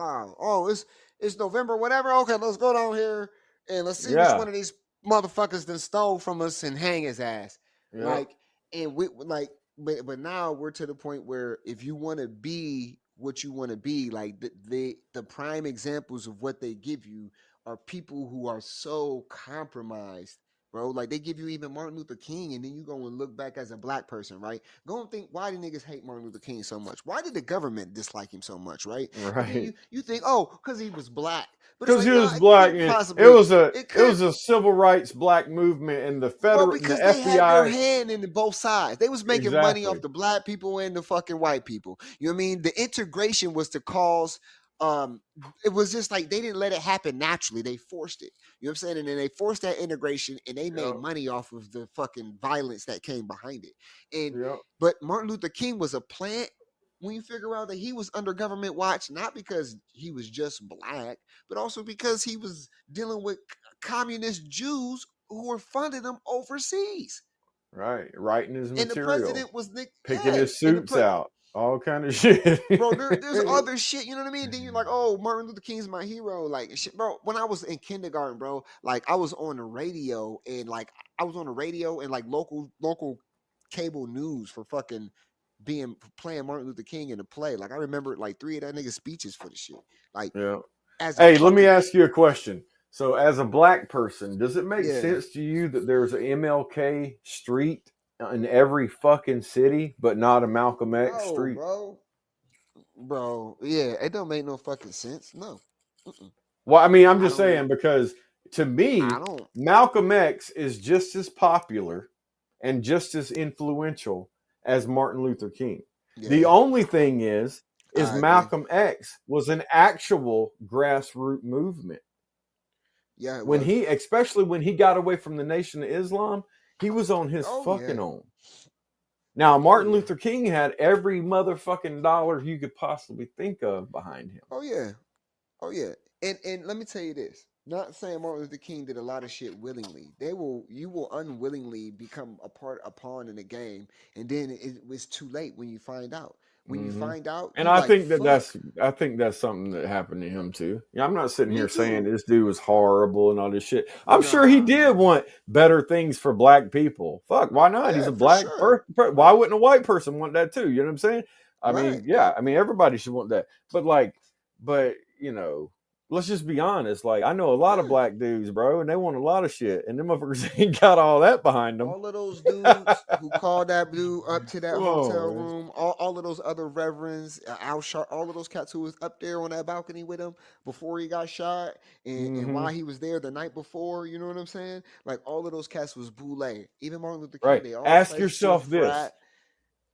it's November, whatever. Okay, let's go down here and let's see which yeah, one of these motherfuckers then stole from us and hang his ass. yep, Like and we like, but now we're to the point where if you want to be what you want to be, like the prime examples of what they give you are people who are so compromised bro. Like they give you even Martin Luther King, and then you go and look back as a black person, right? Go and think, why do niggas hate Martin Luther King so much? Why did the government dislike him so much, right? And then Right. you think, oh, because he was black. But it's Because like, he nah, was it black, couldn't and possibly. It it couldn't. was a civil rights black movement, and Well, the because they had their FBI. hand in both sides. They was making money off Exactly. the black people and the fucking white people. You know what I mean? The integration was to cause um it was just like they didn't let it happen naturally. They forced it. You know what I'm saying? And then they forced that integration and they made Yep. money off of the fucking violence that came behind it. And Yep. but Martin Luther King was a plant when you figure out that he was under government watch, not because he was just black, but also because he was dealing with communist Jews who were funding him overseas. Right. Writing his And the material, president was Nick. picking Yeah, his suits out, all kind of shit. bro, there's other shit. You know what I mean? Then you're like, oh, Martin Luther King's my hero. Like, shit, bro. When I was in kindergarten, bro, like I was on the radio and like I was on the radio and like local cable news for fucking being playing Martin Luther King in the play. Like I remember like 3 of that nigga's speeches for the shit. Like Yeah. as a Hey, let me fucking ask you a question. So, as a black person, does it make yeah. sense to you that there's an MLK street in every fucking city, but not a Malcolm X No, street? bro. Yeah, it don't make no fucking sense. No. Mm-mm. Well, I mean, I'm I just don't. saying because to I me, don't. Malcolm X is just as popular and just as influential as Martin Luther King. The Yeah, only thing is I agree. Malcolm X was an actual grassroots movement. Yeah, it When was. he, especially when he got away from the Nation of Islam, he was on his Oh fucking yeah. own. Now, Oh Martin yeah. Luther King had every motherfucking dollar you could possibly think of behind him. Oh yeah. Oh yeah. And let me tell you this. Not saying Martin Luther King did a lot of shit willingly. You will unwillingly become a pawn in the game, and then it was too late when you find out. When you Hmm. find out, And you like fuck. I think that's something that happened to him too. Yeah, I'm not sitting Me here saying too. this dude was horrible and all this shit. I'm sure he Nah. did want better things for black people. Fuck, why not? He's Yeah, a for black sure. person. Why wouldn't a white person want that too? You know what I'm saying? I Right. mean, yeah, I mean everybody should want that. But like, but you know, let's just be honest. Like, I know a lot of Yeah. black dudes, bro, and they want a lot of shit, and them motherfuckers ain't got all that behind them. All of those dudes who called that dude up to that Come hotel on, man. room, all of those other reverends, Al Sharp, all of those cats who was up there on that balcony with him before he got shot, and Hmm. while he was there the night before, you know what I'm saying? Like all of those cats was boule. Even Martin Luther King, Right. they all played for the frat.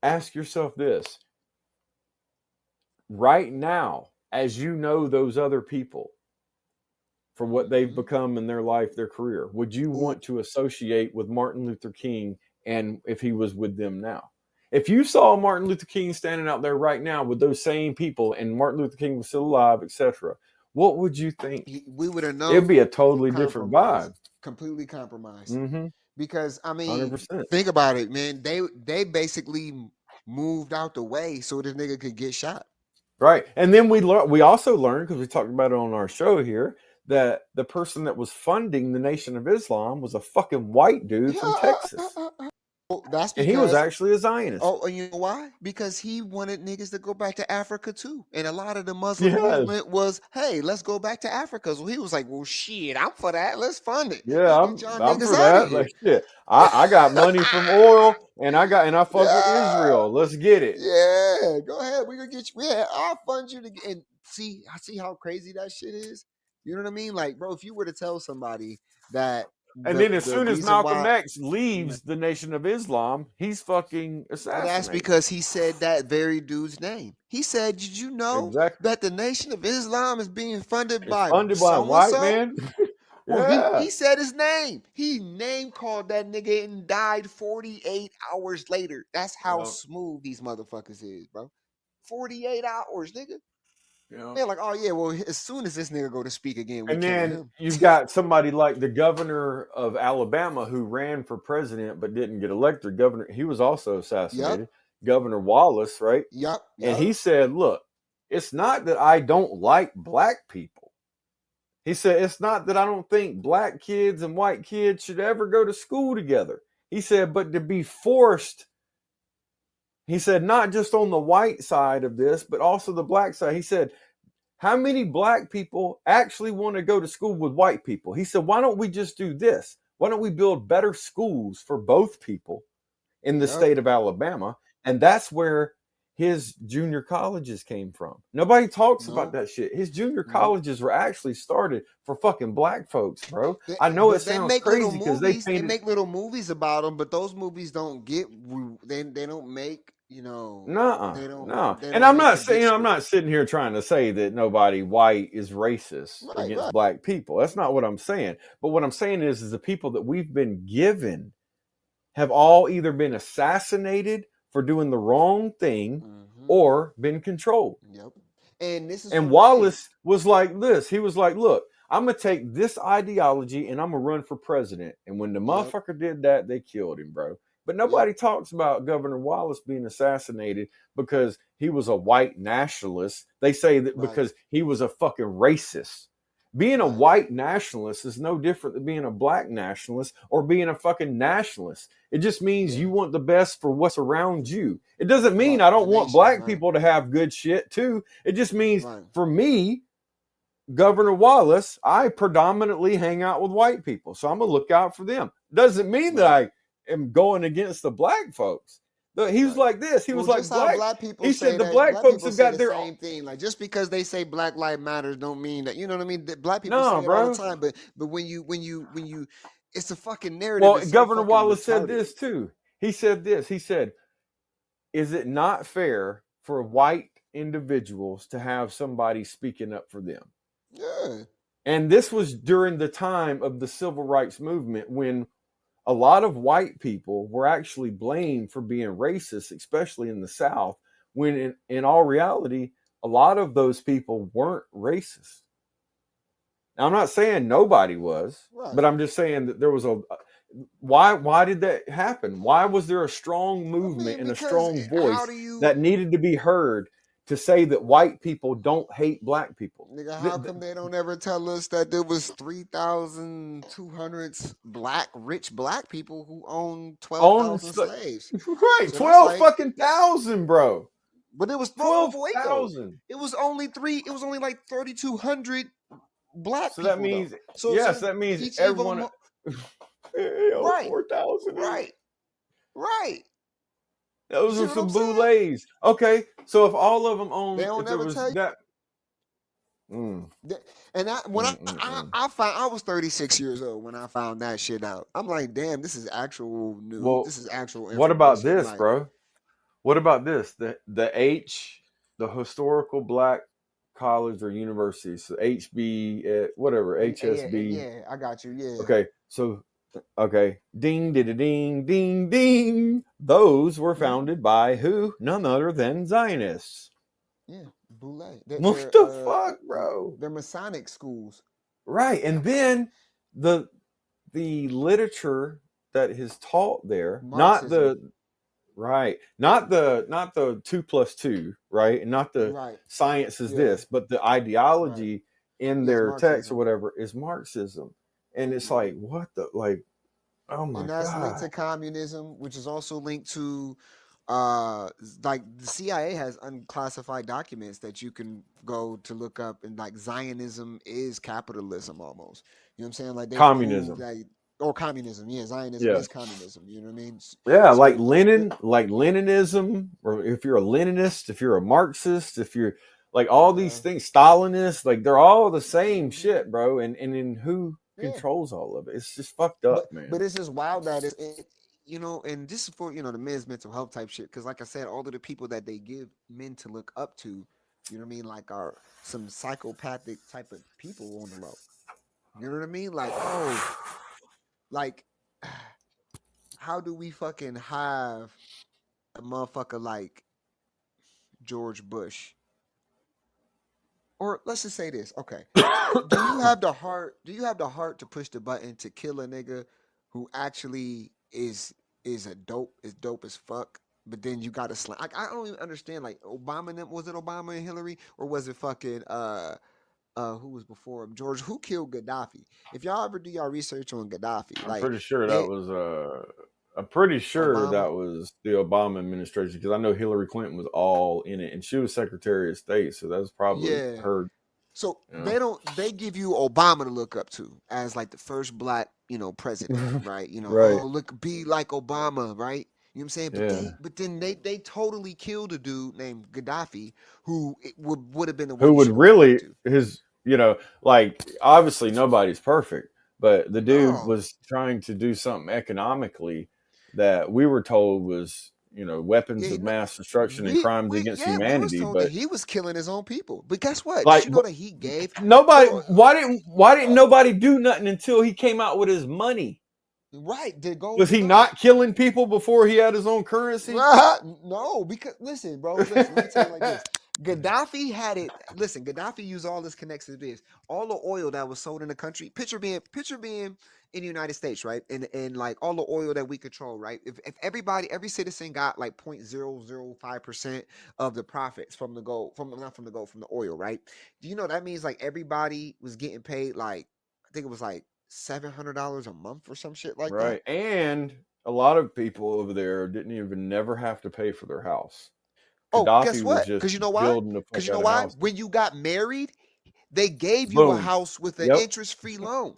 Ask yourself this right now, as you know those other people for what they've Mm-hmm. become in their life, their career, would you Ooh, want to associate with Martin Luther King and if he was with them now? If you saw Martin Luther King standing out there right now with those same people and Martin Luther King was still alive, etc., what would you think? we would have It'd known be a totally different compromised, vibe. completely compromised. Mm-hmm. Because I mean, 100%. think about it, man. They basically moved out the way so this nigga could get shot. Right. And then we also learned, because we talked about it on our show here, that the person that was funding the Nation of Islam was a fucking white dude from Texas. Well, that's And he was because actually a Zionist. and you know why? Because he wanted niggas to go back to Africa too. And a lot of the Muslim Yes. movement was, hey, let's go back to Africa. So he was like, well, shit, I'm for that. Let's fund it. Yeah, Let's get y'all I'm niggas for out of that. here. Like shit. I got money from oil and I fuck with Yeah. Israel. Let's get it. Yeah. Go ahead. We're gonna get you. Yeah, I'll fund you to get and see how crazy that shit is. You know what I mean? Like, bro, if you were to tell somebody that And then as the soon as reason Malcolm why X leaves the Nation of Islam, he's fucking well, that's assassinated. because he said that very dude's name. He said, did you know Exactly. that the Nation of Islam is being funded It's by funded by a so and white so? man. Well, Yeah. he said his name. He name called that nigga and died 48 hours later. That's how Yeah. smooth these motherfuckers is, bro. 48 hours, nigga. Yeah. They're like, oh yeah, well, as soon as this nigga go to speak again, we And killing then him. you've got somebody like the governor of Alabama who ran for president but didn't get elected. He was also assassinated. Yep, Governor Wallace, right? yep, And yep. he said, look, it's not that I don't like black people. He said, it's not that I don't think black kids and white kids should ever go to school together. He said, but to be forced, he said, not just on the white side of this, but also the black side. He said, how many black people actually want to go to school with white people? He said, why don't we just do this? Why don't we build better schools for both people in the Yep. state of Alabama? And that's where his junior colleges came from. Nobody talks about Nope. that shit. His junior Nope. colleges were actually started for fucking black folks, bro. They, I know it but they sounds make little crazy because they movies. They painted. make little movies about them, but those movies don't get. They don't make. You know. No, They don't. no. They And don't I'm make not the big saying, I'm screen. not sitting here trying to say that nobody white is racist Right. against Right. black people. That's not what I'm saying. But what I'm saying is the people that we've been given have all either been assassinated for doing the wrong thing Mm-hmm. or been controlled. Yep. And this is And for Wallace was like this. He was like, look, I'm going to take this ideology and I'm going to run for president. And when the Yep. motherfucker did that, they killed him, bro. But nobody talks about Governor Wallace being assassinated because he was a white nationalist. They say that Right. because he was a fucking racist. Being a Right. white nationalist is no different than being a black nationalist or being a fucking nationalist. It just means Yeah. you want the best for what's around you. It doesn't mean Right. I don't The want nation. black Right. people to have good shit too. It just means Right. for me, Governor Wallace, I predominantly hang out with white people. So I'm going to look out for them. Doesn't mean that I am going against the black folks. He was Right. like this. He Well, was like just how black. black people He say said the that. black Black folks people have say got the their same thing. Like just because they say Black Lives Matters don't mean that. You know what I mean? That black people No, say it all bro. the time. But when you, it's a fucking narrative. Well, It's so Governor fucking Wallace said retarded. this too. He said this. He said, is it not fair for white individuals to have somebody speaking up for them? Yeah. And this was during the time of the civil rights movement when a lot of white people were actually blamed for being racist, especially in the South, when in all reality, a lot of those people weren't racist. Now, I'm not saying nobody was, Right. but I'm just saying that there was a why did that happen? Why was there a strong movement and a because strong how voice do you, that needed to be heard to say that white people don't hate black people? nigga? How come they don't ever tell us that there was 3,200 rich black people who owned 12,000 slaves? Right, So that's 12 like, fucking thousand, bro. but it was 12,000. It was only like 3,200 black So that people means, though. So yes, that means each everyone. of them, right, 4,000. right, right. Those See are what I'm some saying? boulets. Okay, so if all of them They owned, don't if there never was tell you. that. And when Mm. I found, I was 36 years old when I found that shit out. I'm like, damn, this is actual news. Well, This is actual what about information. this, Like, bro? What about this? The historical black college or university, so HB, whatever, HSB. yeah, I got you. Yeah. Okay, so okay, ding, ding, ding, ding. Those were founded by who? None other than Zionists. Yeah, Boule. What the fuck, bro? They're Masonic schools. Right, and then the literature that is taught there, Marxism. not the 2+2, right, and not the Right. science is Yeah. this, but the ideology in Is their text or Marxism. whatever is Marxism, and it's like what the like, oh my And that's linked to god, communism, which is also linked to like the CIA has unclassified documents that you can go to look up, and like Zionism is capitalism almost. You know what I'm saying? Like they've communism, proved that, or communism. Yeah, Zionism yeah. is communism. You know what I mean? Yeah, like So Lenin, like Leninism, or if you're a Leninist, if you're a Marxist, if you're like all these things, Stalinist, like they're all the same shit, bro. And in who controls all of it? It's just fucked up, man. But it's just wild that you know, and this is for, you know, the men's mental health type shit. Because like I said, all of the people that they give men to look up to, you know what I mean, like are some psychopathic type of people on the low. You know what I mean? Like, oh, like, how do we fucking have a motherfucker like George Bush? Or let's just say this, okay. Do you have the heart? Do you have the heart to push the button to kill a nigga who actually is dope as fuck? But then you gotta slam. I don't even understand. Like Obama, was it Obama and Hillary, or was it fucking who was before him? George, who killed Gaddafi? If y'all ever do y'all research on Gaddafi, I'm like pretty sure they that was I'm pretty sure Obama. that was the Obama administration, because I know Hillary Clinton was all in it, and she was Secretary of State, so that was probably Yeah. her. So You know? they give you Obama to look up to as like the first black, president, right? Right. Oh, look, be like Obama, right? You know what I'm saying? But Yeah. then they totally killed a dude named Gaddafi who would have been the one Who you would should have looked up really to. his like obviously nobody's perfect, but the dude No. was trying to do something economically that we were told was, weapons Yeah, of mass destruction and crimes against we was humanity. told that But he was killing his own people. But guess what? Did like you know that he gave nobody, hold on why didn't nobody do nothing until he came out with his money? right, the Was golden he dollar. not killing people before he had his own currency? Right. No, because listen, bro, listen, let me tell you like this. Gaddafi had it. Listen, Gaddafi used all his connections to this. All the oil that was sold in the country. Picture being in the United States, right? And like all the oil that we control, right? If every citizen got like 0.005% of the profits from the gold, from not from the gold, from the oil, right? Do you know that means like everybody was getting paid like I think it was like $700 a month or some shit like that. Right. And a lot of people over there didn't even never have to pay for their house. Oh, guess Gaddafi was what? just Because you know why? building the Because fuck you know out of why? houses. When you got married, they gave you a Boom. house with an Yep. interest-free loan.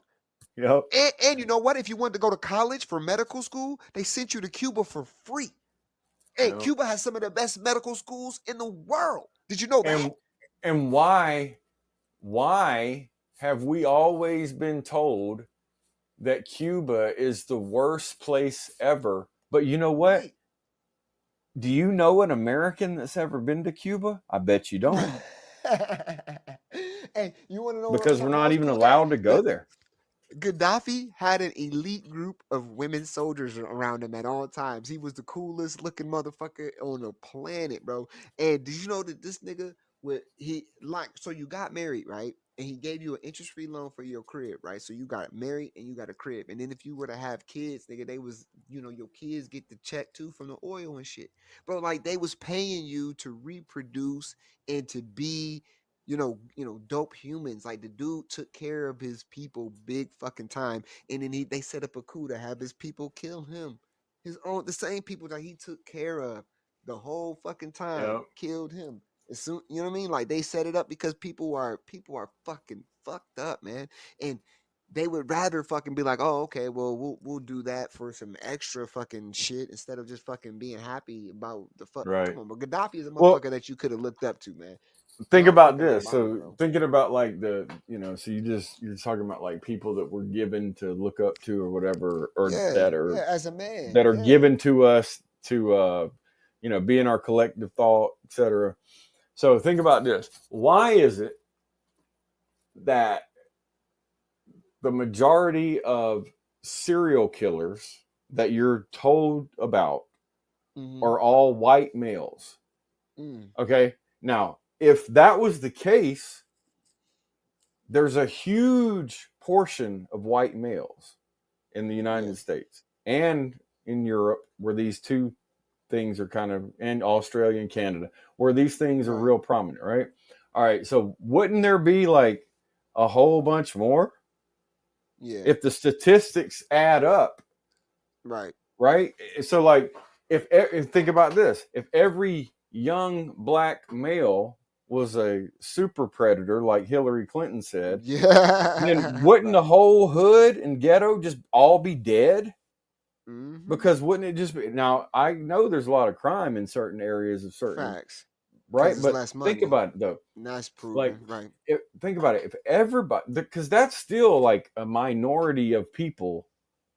Yep. And you know what? If you wanted to go to college for medical school, they sent you to Cuba for free. Hey, Yep. Cuba has some of the best medical schools in the world. Did you know that? And and why have we always been told that Cuba is the worst place ever? But you know what? Right. Do you know an American that's ever been to Cuba? I bet you don't, And you want to know because we're something not else even cool, Dad? allowed to go That there. Gaddafi had an elite group of women soldiers around him at all times. He was the coolest looking motherfucker on the planet, bro. And did you know that this nigga would he like so you got married, right? And he gave you an interest-free loan for your crib, right? So you got married and you got a crib. And then if you were to have kids, nigga, they was, your kids get the check too from the oil and shit. Bro, like they was paying you to reproduce and to be dope humans. Like the dude took care of his people big fucking time, and then they set up a coup to have his people kill him. The same people that he took care of the whole fucking time Yep. killed him. As soon, you know what I mean? Like they set it up because people are fucking fucked up, man, and they would rather fucking be like, oh, okay, well, we'll do that for some extra fucking shit instead of just fucking being happy about the fuck. Right. Come on, but Gaddafi is a Well, motherfucker that you could have looked up to, man. think Not about fucking this. Obama, So bro. thinking about like so you're talking about like people that were given to look up to or whatever, or Yeah, that are yeah, as a man, that are yeah. given to us to be in our collective thought, etc. So think about this. Why is it that the majority of serial killers that you're told about Mm-hmm. are all white males? Mm, Okay. Now, if that was the case, there's a huge portion of white males in the yeah, United States and in Europe, where these two things are kind of, and Australia and Canada, where these things are right. real prominent, right? All right. So wouldn't there be like a whole bunch more Yeah, if the statistics add up, right. right? So like if think about this, if every young black male was a super predator like Hillary Clinton said, then Yeah, wouldn't the right. whole hood and ghetto just all be dead? Mm-hmm. Because wouldn't it just be, now I know there's a lot of crime in certain areas of certain, Facts. Because right? it's But less think money. about it though. That's Like proven, right. think about it. If everybody, because that's still like a minority of people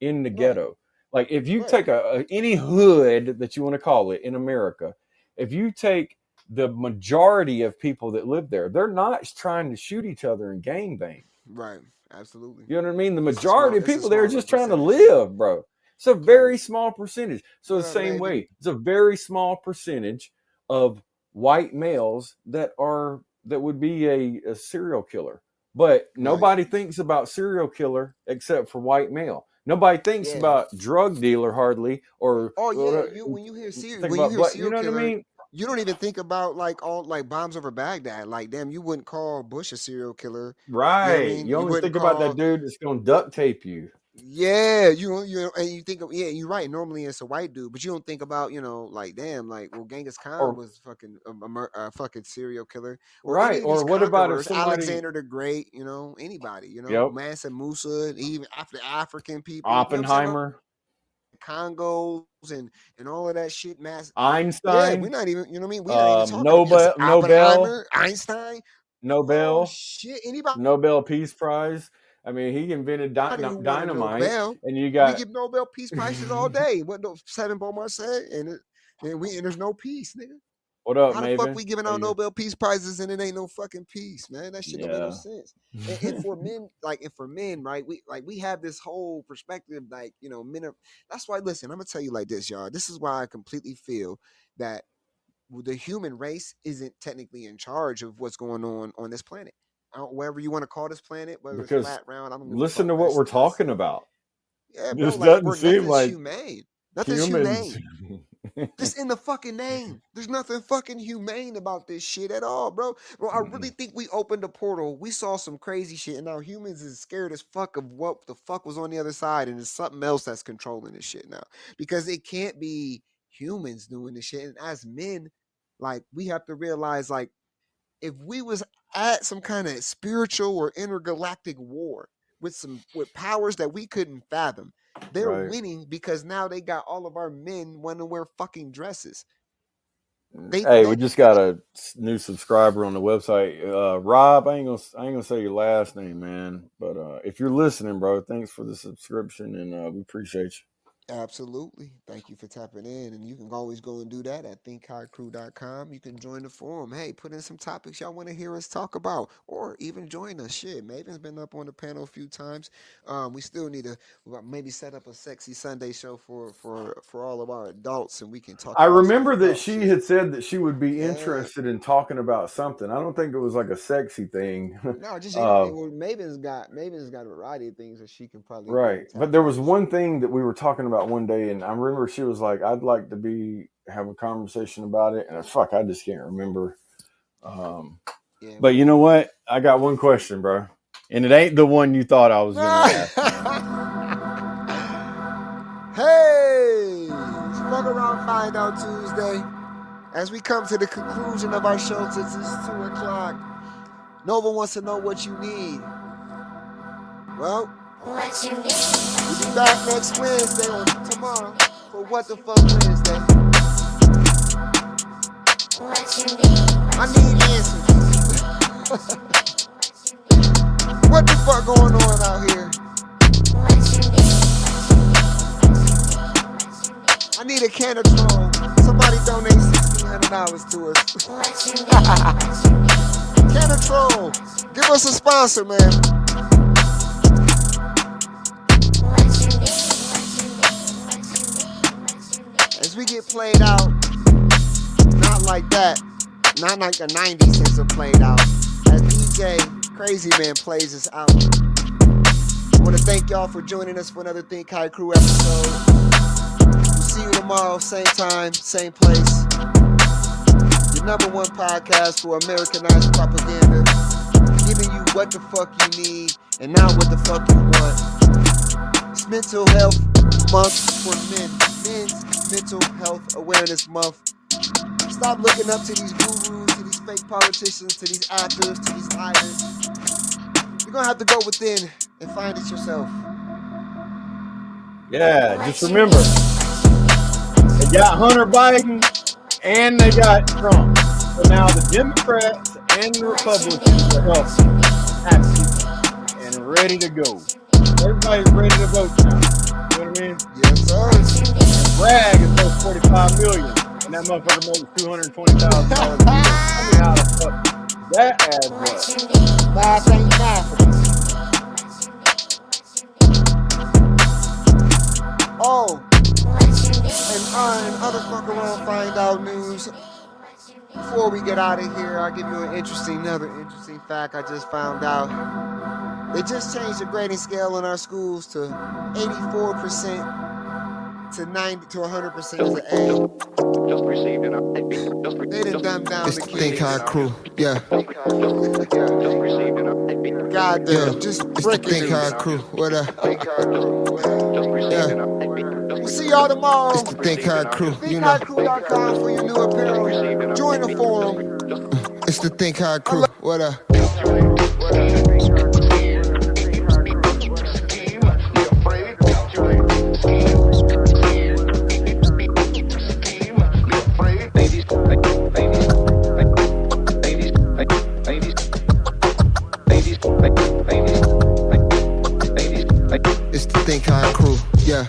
in the Right, ghetto. Like if you right, take any hood that you want to call it in America, if you take the majority of people that live there, they're not trying to shoot each other and gang bang. right. Absolutely. You know what I mean? The It's a small majority of it's a people there are smaller just trying to percentage, yeah. live, bro. It's a Facts. very small percentage. So the What up, same Landon? way, it's a very small percentage of white males that would be a serial killer. But Right. nobody thinks about serial killer except for white male. Nobody thinks Yeah. about drug dealer hardly, or Oh yeah, or you when you hear serial think when you about hear black. You serial know what I killer, mean? you don't even think about like all like bombs over Baghdad. Like damn, you wouldn't call Bush a serial killer. You know what I Right. mean? You You only wouldn't think about that call dude that's going to duct tape you. Yeah, and you think of, yeah, you're right. Normally it's a white dude, but you don't think about, like, damn, like, well, Genghis Khan Or was fucking a fucking serial killer, or any right. of these Or what about if conquerors, somebody? Alexander the Great, anybody, Yep. Mansa Musa, even after African people, you know what I'm saying? All Oppenheimer, Congos and all of that shit, yeah, we're Einstein, not even, we're not even talking about, yes, Nobel, Nobel, Oppenheimer, Einstein. Oh Nobel, shit, anybody Nobel Peace Prize. I mean, he invented who won a dynamite, Nobel. and you We got give Nobel Peace Prizes all day. What no Seven Bomar said, and there's no peace, nigga. what up, How the fuck Maven? we giving How out you? Nobel Peace Prizes and it ain't no fucking peace, man? That shit don't make no Yeah. sense. And for men, right? We have this whole perspective, men are. That's why. Listen, I'm gonna tell you like this, y'all. This is why I completely feel that the human race isn't technically in charge of what's going on this planet. Wherever you want to call this planet, whether it's Because flat, round, I don't give a listen fuck. to what we're talking about. Yeah, bro. This Like doesn't we're seem nothing's like humane. Nothing's humans. humane. Just in the fucking name. There's nothing fucking humane about this shit at all, bro. Bro, I really think we opened a portal. We saw some crazy shit, and now humans is scared as fuck of what the fuck was on the other side, and there's something else that's controlling this shit now. Because it can't be humans doing this shit. And as men, like, we have to realize, like, if we was at some kind of spiritual or intergalactic war with powers that we couldn't fathom, they're Right. winning because now they got all of our men want to wear fucking dresses. They Hey, we they just got a new subscriber on the website. Rob, I ain't gonna say your last name, man. But if you're listening, bro, thanks for the subscription, and we appreciate you. Absolutely. Thank you for tapping in. And you can always go and do that at thinkhighcrew.com. You can join the forum. Hey, put in some topics y'all want to hear us talk about, or even join us. Shit, Maven's been up on the panel a few times. We still need to maybe set up a sexy Sunday show for all of our adults, and we can talk I about some remember that adult she shit. had said that she would be Yeah. interested in talking about something. I don't think it was like a sexy thing. No, just uh, anything. Well, Maven's got a variety of things that she can probably right. tap But there was into. one thing that we were talking about one day, and I remember she was like, I'd like to have a conversation about it. And fuck, I just can't remember. Um, Yeah, but you know what? I got one question, bro. And it ain't the one you thought I was going to ask, man. Hey, it's Fuck Around Find Out Tuesday. As we come to the conclusion of our show, since it's 2 o'clock, Nova wants to know what you need. Well, What you need, we'll be back next Wednesday or tomorrow for What the Fuck Wednesday. what you need, I need answers. What the fuck going on out here? what you need, I need a can of Troll. Somebody donate $1,600 to us. what you need, Can of Troll. Give us a sponsor, man. what you need, As we get played out, not like that. Not like the 90s things are played out. As DJ Crazy Man plays us out. I want to thank y'all for joining us for another Think High Crew episode. We'll see you tomorrow, same time, same place. Your number one podcast for Americanized propaganda. Giving you what the fuck you need and not what the fuck you want. It's Mental Health Month for men. Men's Mental Health Awareness Month. Stop looking up to these gurus, to these fake politicians, to these actors, to these liars. You're gonna have to go within and find it yourself. Yeah, just remember, they got Hunter Biden and they got Trump. So now the Democrats and the Republicans are happy and ready to go. Everybody's ready to vote now. You know what I mean? Yes, sir. And Bragg is worth 45 million, and that motherfucker makes $220,000 a year. Tell me how the fuck that adds up. Math ain't math. Oh, and other fuck around find out news. Before we get out of here, I'll give you another interesting fact I just found out. They just changed the grading scale in our schools to 84% to 90 to 100% is an A. Just received an They done dumbed down It's the the kids. Think High Crew. Yeah. Just received an update. Goddamn, Yeah, just it's the breaking Think news. Hard crew. What up? Just received Yeah, an update. We'll see y'all tomorrow. it's the Think Hard crew. You know, ThinkHardCrew.com for your new apparel. Join the forum. it's the Think Hard crew. What up? It's the Think Hard crew. Yeah.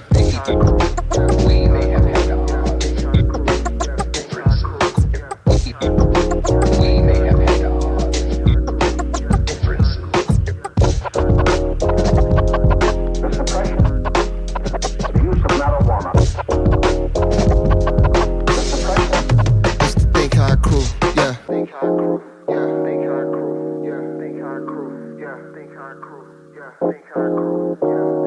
It's the Think Hard crew. Yeah. Think Hard Crew. Yeah, Think Hard Crew. Yeah, Think Hard Crew. Yeah, Think Hard Crew. Yeah, Think Hard Crew. Yeah.